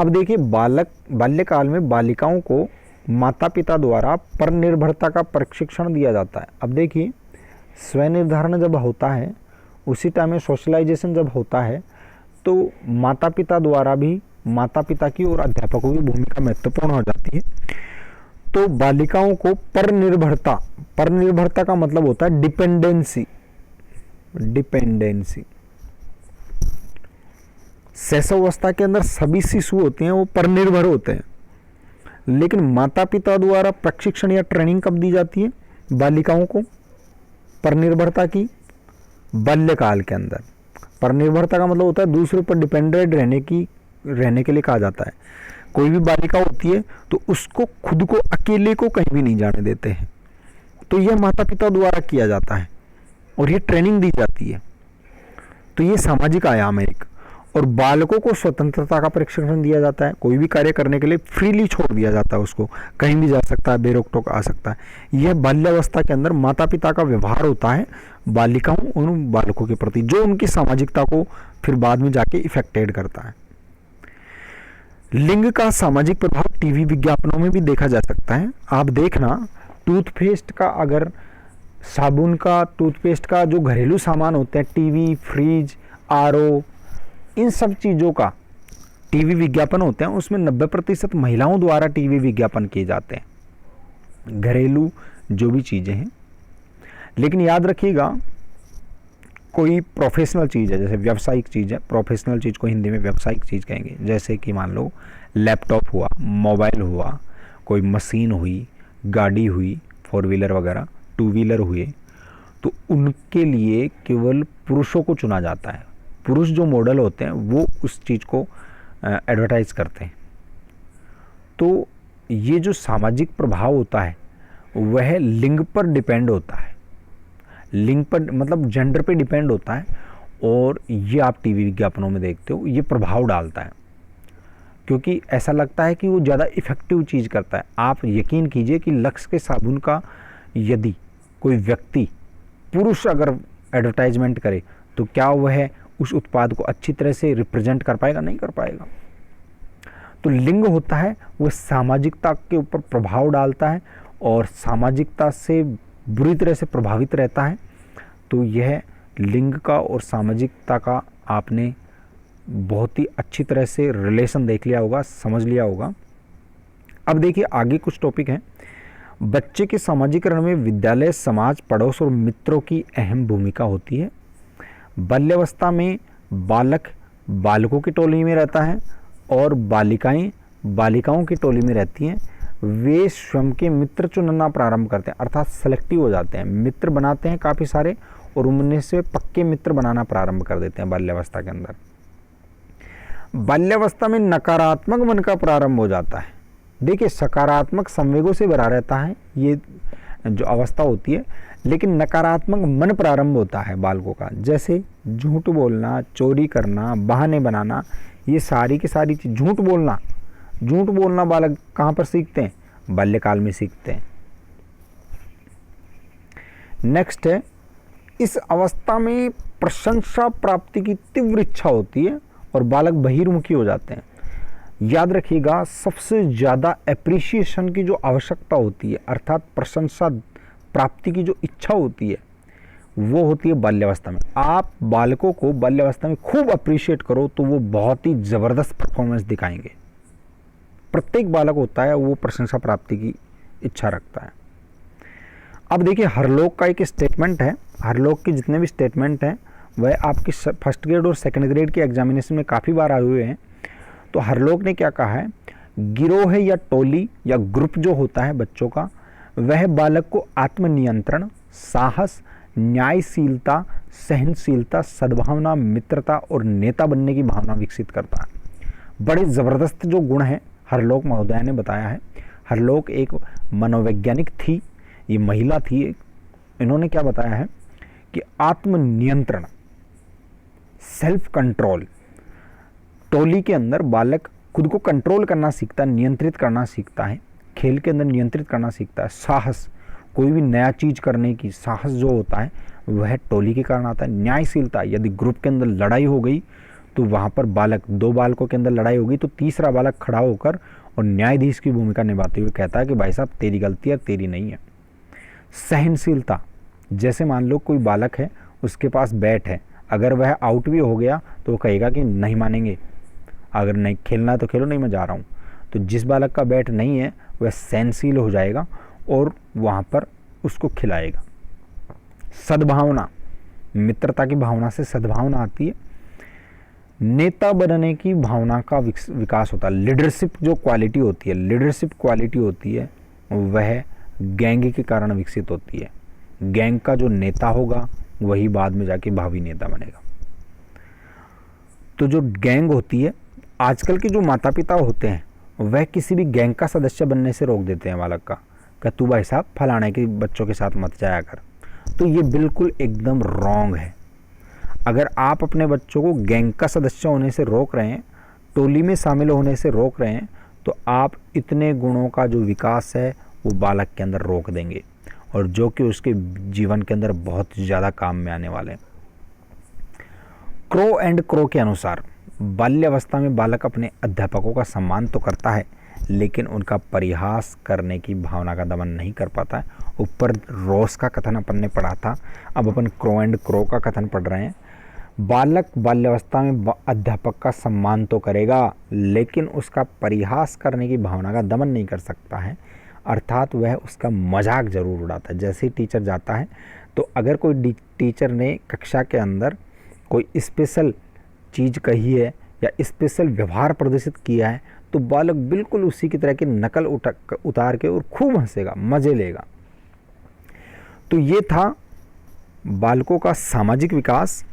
अब देखिए बाल्यकाल में बालिकाओं को माता पिता द्वारा परनिर्भरता का प्रशिक्षण दिया जाता है। अब देखिए स्वनिर्धारण जब होता है उसी टाइम में सोशलाइजेशन जब होता है तो माता पिता द्वारा भी माता पिता की और अध्यापकों की भूमिका महत्वपूर्ण हो जाती है। तो बालिकाओं को परनिर्भरता, परनिर्भरता का मतलब होता है डिपेंडेंसी, डिपेंडेंसी। शैशवावस्था के अंदर सभी शिशु होते हैं वो परनिर्भर होते हैं, लेकिन माता पिता द्वारा प्रशिक्षण या ट्रेनिंग कब दी जाती है बालिकाओं को परनिर्भरता की? बाल्यकाल के अंदर। परनिर्भरता का मतलब होता है दूसरे पर डिपेंडेंट रहने के लिए कहा जाता है। कोई भी बालिका होती है तो उसको खुद को अकेले को कहीं भी नहीं जाने देते हैं, तो यह माता पिता द्वारा किया जाता है और ये ट्रेनिंग दी जाती है। तो ये सामाजिक आयाम है एक। और बालकों को स्वतंत्रता का प्रशिक्षण दिया जाता है, कोई भी कार्य करने के लिए फ्रीली छोड़ दिया जाता है, उसको कहीं भी जा सकता है, बेरोक टोक आ सकता है। यह बाल्यावस्था के अंदर माता पिता का व्यवहार होता है बालिकाओं और बालकों के प्रति, जो उनकी सामाजिकता को फिर बाद में जाके इफेक्टेड करता है। लिंग का सामाजिक प्रभाव टीवी विज्ञापनों में भी देखा जा सकता है। आप देखना टूथपेस्ट का, अगर साबुन का, टूथपेस्ट का, जो घरेलू सामान होते हैं, टीवी, फ्रिज, आरओ, इन सब चीज़ों का टीवी विज्ञापन होते हैं, उसमें 90% महिलाओं द्वारा टीवी विज्ञापन किए जाते हैं, घरेलू जो भी चीज़ें हैं। लेकिन याद रखिएगा कोई प्रोफेशनल चीज़ है, जैसे व्यावसायिक चीज़ है, प्रोफेशनल चीज़ को हिंदी में व्यावसायिक चीज़ कहेंगे, जैसे कि मान लो लैपटॉप हुआ, मोबाइल हुआ, कोई मशीन हुई, गाड़ी हुई, 4 व्हीलर वगैरह, 2 व्हीलर हुए, तो उनके लिए केवल पुरुषों को चुना जाता है। पुरुष जो मॉडल होते हैं वो उस चीज़ को एडवर्टाइज करते हैं। तो ये जो सामाजिक प्रभाव होता है वह लिंग पर डिपेंड होता है, लिंग पर मतलब जेंडर पे डिपेंड होता है, और ये आप टीवी विज्ञापनों में देखते हो, ये प्रभाव डालता है, क्योंकि ऐसा लगता है कि वो ज़्यादा इफ़ेक्टिव चीज़ करता है। आप यकीन कीजिए कि लक्स के साबुन का यदि कोई व्यक्ति पुरुष अगर एडवर्टाइजमेंट करे तो क्या वह उस उत्पाद को अच्छी तरह से रिप्रेजेंट कर पाएगा? नहीं कर पाएगा। तो लिंग होता है वह सामाजिकता के ऊपर प्रभाव डालता है और सामाजिकता से बुरी तरह से प्रभावित रहता है। तो यह लिंग का और सामाजिकता का आपने बहुत ही अच्छी तरह से रिलेशन देख लिया होगा, समझ लिया होगा। अब देखिए आगे कुछ टॉपिक हैं। बच्चे के सामाजिकरण में विद्यालय, समाज, पड़ोस और मित्रों की अहम भूमिका होती है। बाल्यावस्था में बालक बालकों की टोली में रहता है और बालिकाएं बालिकाओं की टोली में रहती हैं। वे स्वयं के मित्र चुनना प्रारंभ करते हैं, अर्थात सेलेक्टिव हो जाते हैं, मित्र बनाते हैं काफ़ी सारे और उनमें से पक्के मित्र बनाना प्रारंभ कर देते हैं बाल्यावस्था के अंदर। बाल्यावस्था में नकारात्मक मन का प्रारंभ हो जाता है। देखिए सकारात्मक संवेगों से भरा रहता है ये जो अवस्था होती है, लेकिन नकारात्मक मन प्रारंभ होता है बालकों का, जैसे झूठ बोलना, चोरी करना, बहाने बनाना, ये सारी की सारी चीज़। झूठ बोलना बालक कहाँ पर सीखते हैं? बाल्यकाल में सीखते हैं। नेक्स्ट है, इस अवस्था में प्रशंसा प्राप्ति की तीव्र इच्छा होती है और बालक बहिर्मुखी हो जाते हैं। याद रखिएगा सबसे ज़्यादा एप्रिसिएशन की जो आवश्यकता होती है, अर्थात प्रशंसा प्राप्ति की जो इच्छा होती है, वो होती है बाल्यावस्था में। आप बालकों को बाल्यावस्था में खूब अप्रिशिएट करो तो वो बहुत ही ज़बरदस्त परफॉर्मेंस दिखाएंगे। प्रत्येक बालक होता है वो प्रशंसा प्राप्ति की इच्छा रखता है। अब देखिए हरलोक का एक स्टेटमेंट है, हरलोक के जितने भी स्टेटमेंट हैं वह आपकी फर्स्ट ग्रेड और सेकंड ग्रेड के एग्जामिनेशन में काफ़ी बार आए हुए हैं। तो हरलोक ने क्या कहा है, गिरोह या टोली या ग्रुप जो होता है बच्चों का, वह बालक को आत्मनियंत्रण, साहस, न्यायशीलता, सहनशीलता, सद्भावना, मित्रता और नेता बनने की भावना विकसित करता है। बड़े ज़बरदस्त जो गुण हैं हरलोक महोदया ने बताया है। हरलोक एक मनोवैज्ञानिक थी, ये महिला थी। इन्होंने क्या बताया है कि आत्मनियंत्रण, सेल्फ कंट्रोल, टोली के अंदर बालक खुद को कंट्रोल करना सीखता है, नियंत्रित करना सीखता है, खेल के अंदर नियंत्रित करना सीखता है। साहस, कोई भी नया चीज़ करने की साहस जो होता है वह टोली के कारण आता है। न्यायशीलता, यदि ग्रुप के अंदर लड़ाई हो गई तो वहाँ पर बालक, दो बालकों के अंदर लड़ाई होगी तो तीसरा बालक खड़ा होकर और न्यायाधीश की भूमिका निभाते हुए कहता है कि भाई साहब तेरी गलती है, तेरी नहीं है। सहनशीलता, जैसे मान लो कोई बालक है उसके पास बैट है, अगर वह आउट भी हो गया तो वो कहेगा कि नहीं मानेंगे, अगर नहीं खेलना है तो खेलो, नहीं मैं जा रहा हूँ। तो जिस बालक का बैट नहीं है वह सहनशील हो जाएगा और वहाँ पर उसको खिलाएगा। सद्भावना, मित्रता की भावना से सद्भावना आती है। नेता बनने की भावना का विकास होता है। लीडरशिप जो क्वालिटी होती है, लीडरशिप क्वालिटी होती है वह गैंग के कारण विकसित होती है। गैंग का जो नेता होगा वही बाद में जाके भावी नेता बनेगा। तो जो गैंग होती है, आजकल के जो माता पिता होते हैं वह किसी भी गैंग का सदस्य बनने से रोक देते हैं बालक का, कि तू भाई साहब फलाने के बच्चों के साथ मत जाया कर। तो ये बिल्कुल एकदम रॉन्ग है। अगर आप अपने बच्चों को गैंग का सदस्य होने से रोक रहे हैं, टोली में शामिल होने से रोक रहे हैं, तो आप इतने गुणों का जो विकास है वो बालक के अंदर रोक देंगे और जो कि उसके जीवन के अंदर बहुत ज़्यादा काम में आने वाले हैं। क्रो एंड क्रो के अनुसार बाल्यावस्था में बालक अपने अध्यापकों का सम्मान तो करता है लेकिन उनका परिहास करने की भावना का दमन नहीं कर पाता है। ऊपर रोस का कथन अपन ने पढ़ा था, अब अपन क्रो एंड क्रो का कथन पढ़ रहे हैं। बालक बाल्यावस्था में अध्यापक का सम्मान तो करेगा लेकिन उसका परिहास करने की भावना का दमन नहीं कर सकता है, अर्थात वह उसका मजाक जरूर उड़ाता है। जैसे ही टीचर जाता है तो अगर कोई टीचर ने कक्षा के अंदर कोई स्पेशल चीज़ कही है या स्पेशल व्यवहार प्रदर्शित किया है तो बालक बिल्कुल उसी की तरह की नकल उतार के और खूब हंसेगा, मज़े लेगा। तो ये था बालकों का सामाजिक विकास।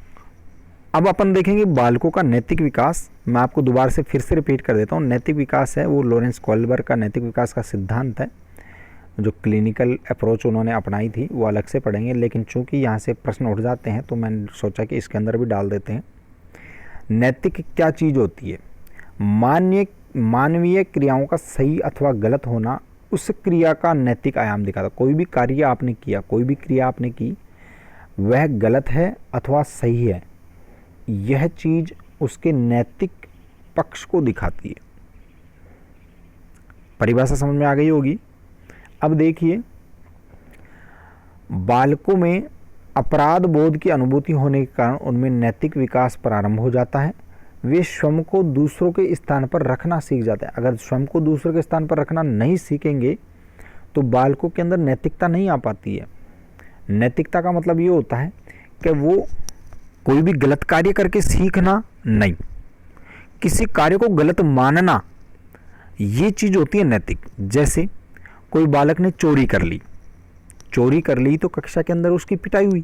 अब अपन देखेंगे बालकों का नैतिक विकास। मैं आपको दोबारा से फिर से रिपीट कर देता हूँ। नैतिक विकास है वो लॉरेंस कोहलबर्ग का नैतिक विकास का सिद्धांत है। जो क्लिनिकल अप्रोच उन्होंने अपनाई थी वो अलग से पढ़ेंगे, लेकिन चूंकि यहाँ से प्रश्न उठ जाते हैं तो मैंने सोचा कि इसके अंदर भी डाल देते हैं। नैतिक क्या चीज़ होती है? मानवीय क्रियाओं का सही अथवा गलत होना उस क्रिया का नैतिक आयाम दिखाता। कोई भी कार्य आपने किया, कोई भी क्रिया आपने की, वह गलत है अथवा सही है, यह चीज उसके नैतिक पक्ष को दिखाती है। परिभाषा समझ में आ गई होगी। अब देखिए, बालकों में अपराध बोध की अनुभूति होने के कारण उनमें नैतिक विकास प्रारंभ हो जाता है। वे स्वयं को दूसरों के स्थान पर रखना सीख जाते हैं। अगर स्वयं को दूसरों के स्थान पर रखना नहीं सीखेंगे तो बालकों के अंदर नैतिकता नहीं आ पाती है। नैतिकता का मतलब ये होता है कि वो कोई भी गलत कार्य करके सीखना नहीं, किसी कार्य को गलत मानना, ये चीज होती है नैतिक। जैसे कोई बालक ने चोरी कर ली तो कक्षा के अंदर उसकी पिटाई हुई।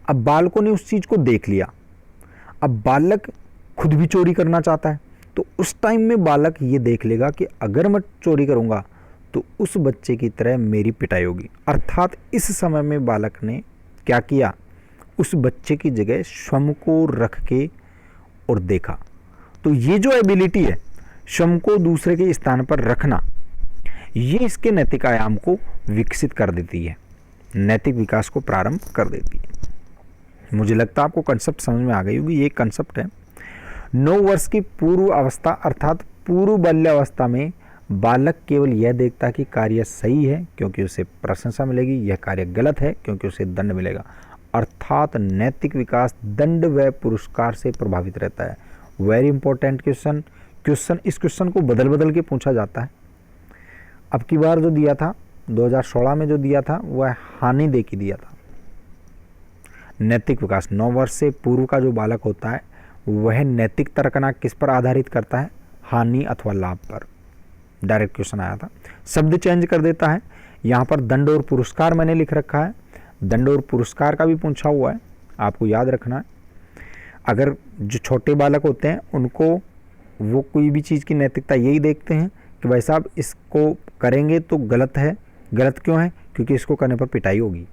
अब बालकों ने उस चीज को देख लिया, अब बालक खुद भी चोरी करना चाहता है, तो उस टाइम में बालक ये देख लेगा कि अगर मैं चोरी करूंगा तो उस बच्चे की तरह मेरी पिटाई होगी। अर्थात इस समय में बालक ने क्या किया, उस बच्चे की जगह स्वयं को रख के और देखा। तो ये जो एबिलिटी है स्वयं को दूसरे के स्थान पर रखना, ये इसके नैतिक आयाम को विकसित कर देती है, नैतिक विकास को प्रारंभ कर देती है। मुझे लगता है आपको कंसेप्ट समझ में आ गई होगी। ये कंसेप्ट है 9 वर्ष की पूर्व अवस्था अर्थात पूर्व बाल्यावस्था में बालक केवल यह देखता कि कार्य सही है क्योंकि उसे प्रशंसा मिलेगी, यह कार्य गलत है क्योंकि उसे दंड मिलेगा। अर्थात नैतिक विकास दंड व पुरस्कार से प्रभावित रहता है। Very important question. इस क्वेश्चन को बदल बदल के पूछा जाता है। अब की बार जो दिया था 2016 में जो दिया था वह हानि दे के दिया था। नैतिक विकास 9 वर्ष से पूर्व का जो बालक होता है वह नैतिक तर्कना किस पर आधारित करता है, हानि अथवा लाभ पर। डायरेक्ट क्वेश्चन आया था। शब्द चेंज कर देता है, यहाँ पर दंड और पुरस्कार मैंने लिख रखा है, दंड और पुरस्कार का भी पूछा हुआ है, आपको याद रखना है। अगर जो छोटे बालक होते हैं उनको वो कोई भी चीज़ की नैतिकता यही देखते हैं कि भाई साहब इसको करेंगे तो गलत है। गलत क्यों है? क्योंकि इसको करने पर पिटाई होगी।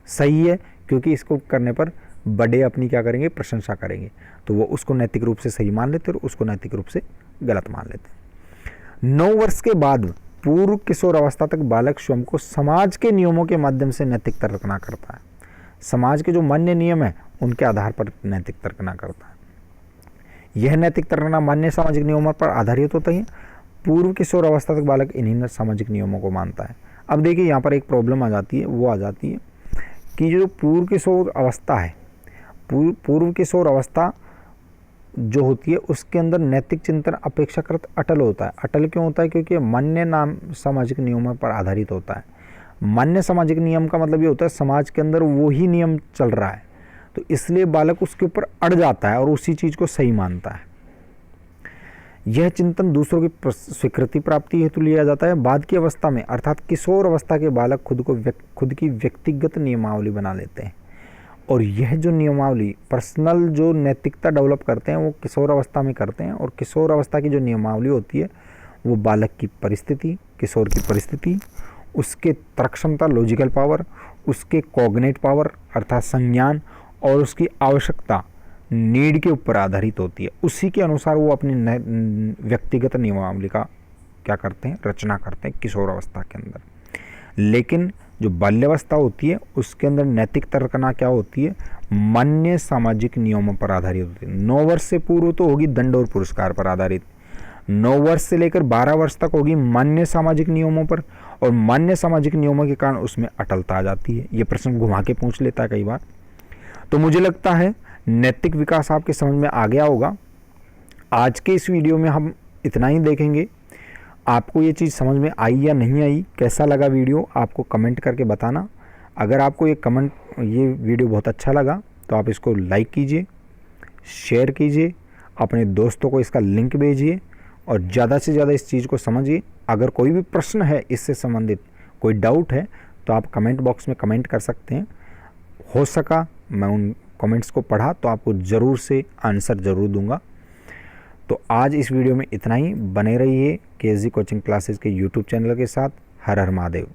सही है क्योंकि इसको करने पर बड़े अपनी क्या करेंगे, प्रशंसा करेंगे। तो वो उसको नैतिक रूप से सही मान लेते और उसको नैतिक रूप से गलत मान लेते। 9 वर्ष के बाद पूर्व किशोर अवस्था तक बालक स्वयं को समाज के नियमों के माध्यम से नैतिक तर्कना करता है। समाज के जो मान्य नियम है उनके आधार पर नैतिक तर्कना करता है। यह नैतिक तर्कना मान्य सामाजिक नियमों पर आधारित होता है। पूर्व किशोर अवस्था तक बालक इन्हीं सामाजिक नियमों को मानता है। अब देखिए यहाँ पर एक प्रॉब्लम आ जाती है, वो आ जाती है कि जो पूर्व किशोर अवस्था है, पूर्व किशोर अवस्था जो होती है उसके अंदर नैतिक चिंतन अपेक्षाकृत अटल होता है। अटल क्यों होता है? क्योंकि मान्य नाम सामाजिक नियमों पर आधारित होता है। मान्य सामाजिक नियम का मतलब ये होता है समाज के अंदर वो ही नियम चल रहा है, तो इसलिए बालक उसके ऊपर अड़ जाता है और उसी चीज़ को सही मानता है। यह चिंतन दूसरों की स्वीकृति प्राप्ति हेतु लिया जाता है। बाद की अवस्था में अर्थात किशोर अवस्था के बालक खुद की व्यक्तिगत नियमावली बना लेते हैं, और यह जो नियमावली पर्सनल जो नैतिकता डेवलप करते हैं वो किशोर अवस्था में करते हैं। और किशोर अवस्था की जो नियमावली होती है वो बालक की परिस्थिति, किशोर की परिस्थिति, उसके तर्क क्षमता लॉजिकल पावर, उसके कॉग्निट पावर अर्थात संज्ञान, और उसकी आवश्यकता नीड के ऊपर आधारित होती है। उसी के अनुसार वो अपनी व्यक्तिगत नियमावली का क्या करते हैं, रचना करते हैं किशोर अवस्था के अंदर। लेकिन जो बाल्यावस्था होती है उसके अंदर नैतिक तर्कना क्या होती है, मान्य सामाजिक नियमों पर आधारित होती है। 9 वर्ष से पूर्व तो होगी दंड और पुरस्कार पर आधारित, 9 वर्ष से लेकर 12 वर्ष तक होगी मान्य सामाजिक नियमों पर, और मान्य सामाजिक नियमों के कारण उसमें अटलता आ जाती है। ये प्रश्न घुमा के पूछ लेता है कई बार। तो मुझे लगता है नैतिक विकास आपके समझ में आ गया होगा। आज के इस वीडियो में हम इतना ही देखेंगे। आपको ये चीज़ समझ में आई या नहीं आई, कैसा लगा वीडियो, आपको कमेंट करके बताना। अगर आपको ये वीडियो बहुत अच्छा लगा तो आप इसको लाइक कीजिए, शेयर कीजिए, अपने दोस्तों को इसका लिंक भेजिए और ज़्यादा से ज़्यादा इस चीज़ को समझिए। अगर कोई भी प्रश्न है इससे संबंधित, कोई डाउट है तो आप कमेंट बॉक्स में कमेंट कर सकते हैं। हो सका मैं उन कमेंट्स को पढ़ा तो आपको ज़रूर से आंसर ज़रूर दूंगा। तो आज इस वीडियो में इतना ही। बने रहिए KSG कोचिंग क्लासेस के यूट्यूब चैनल के साथ। हर हर महादेव।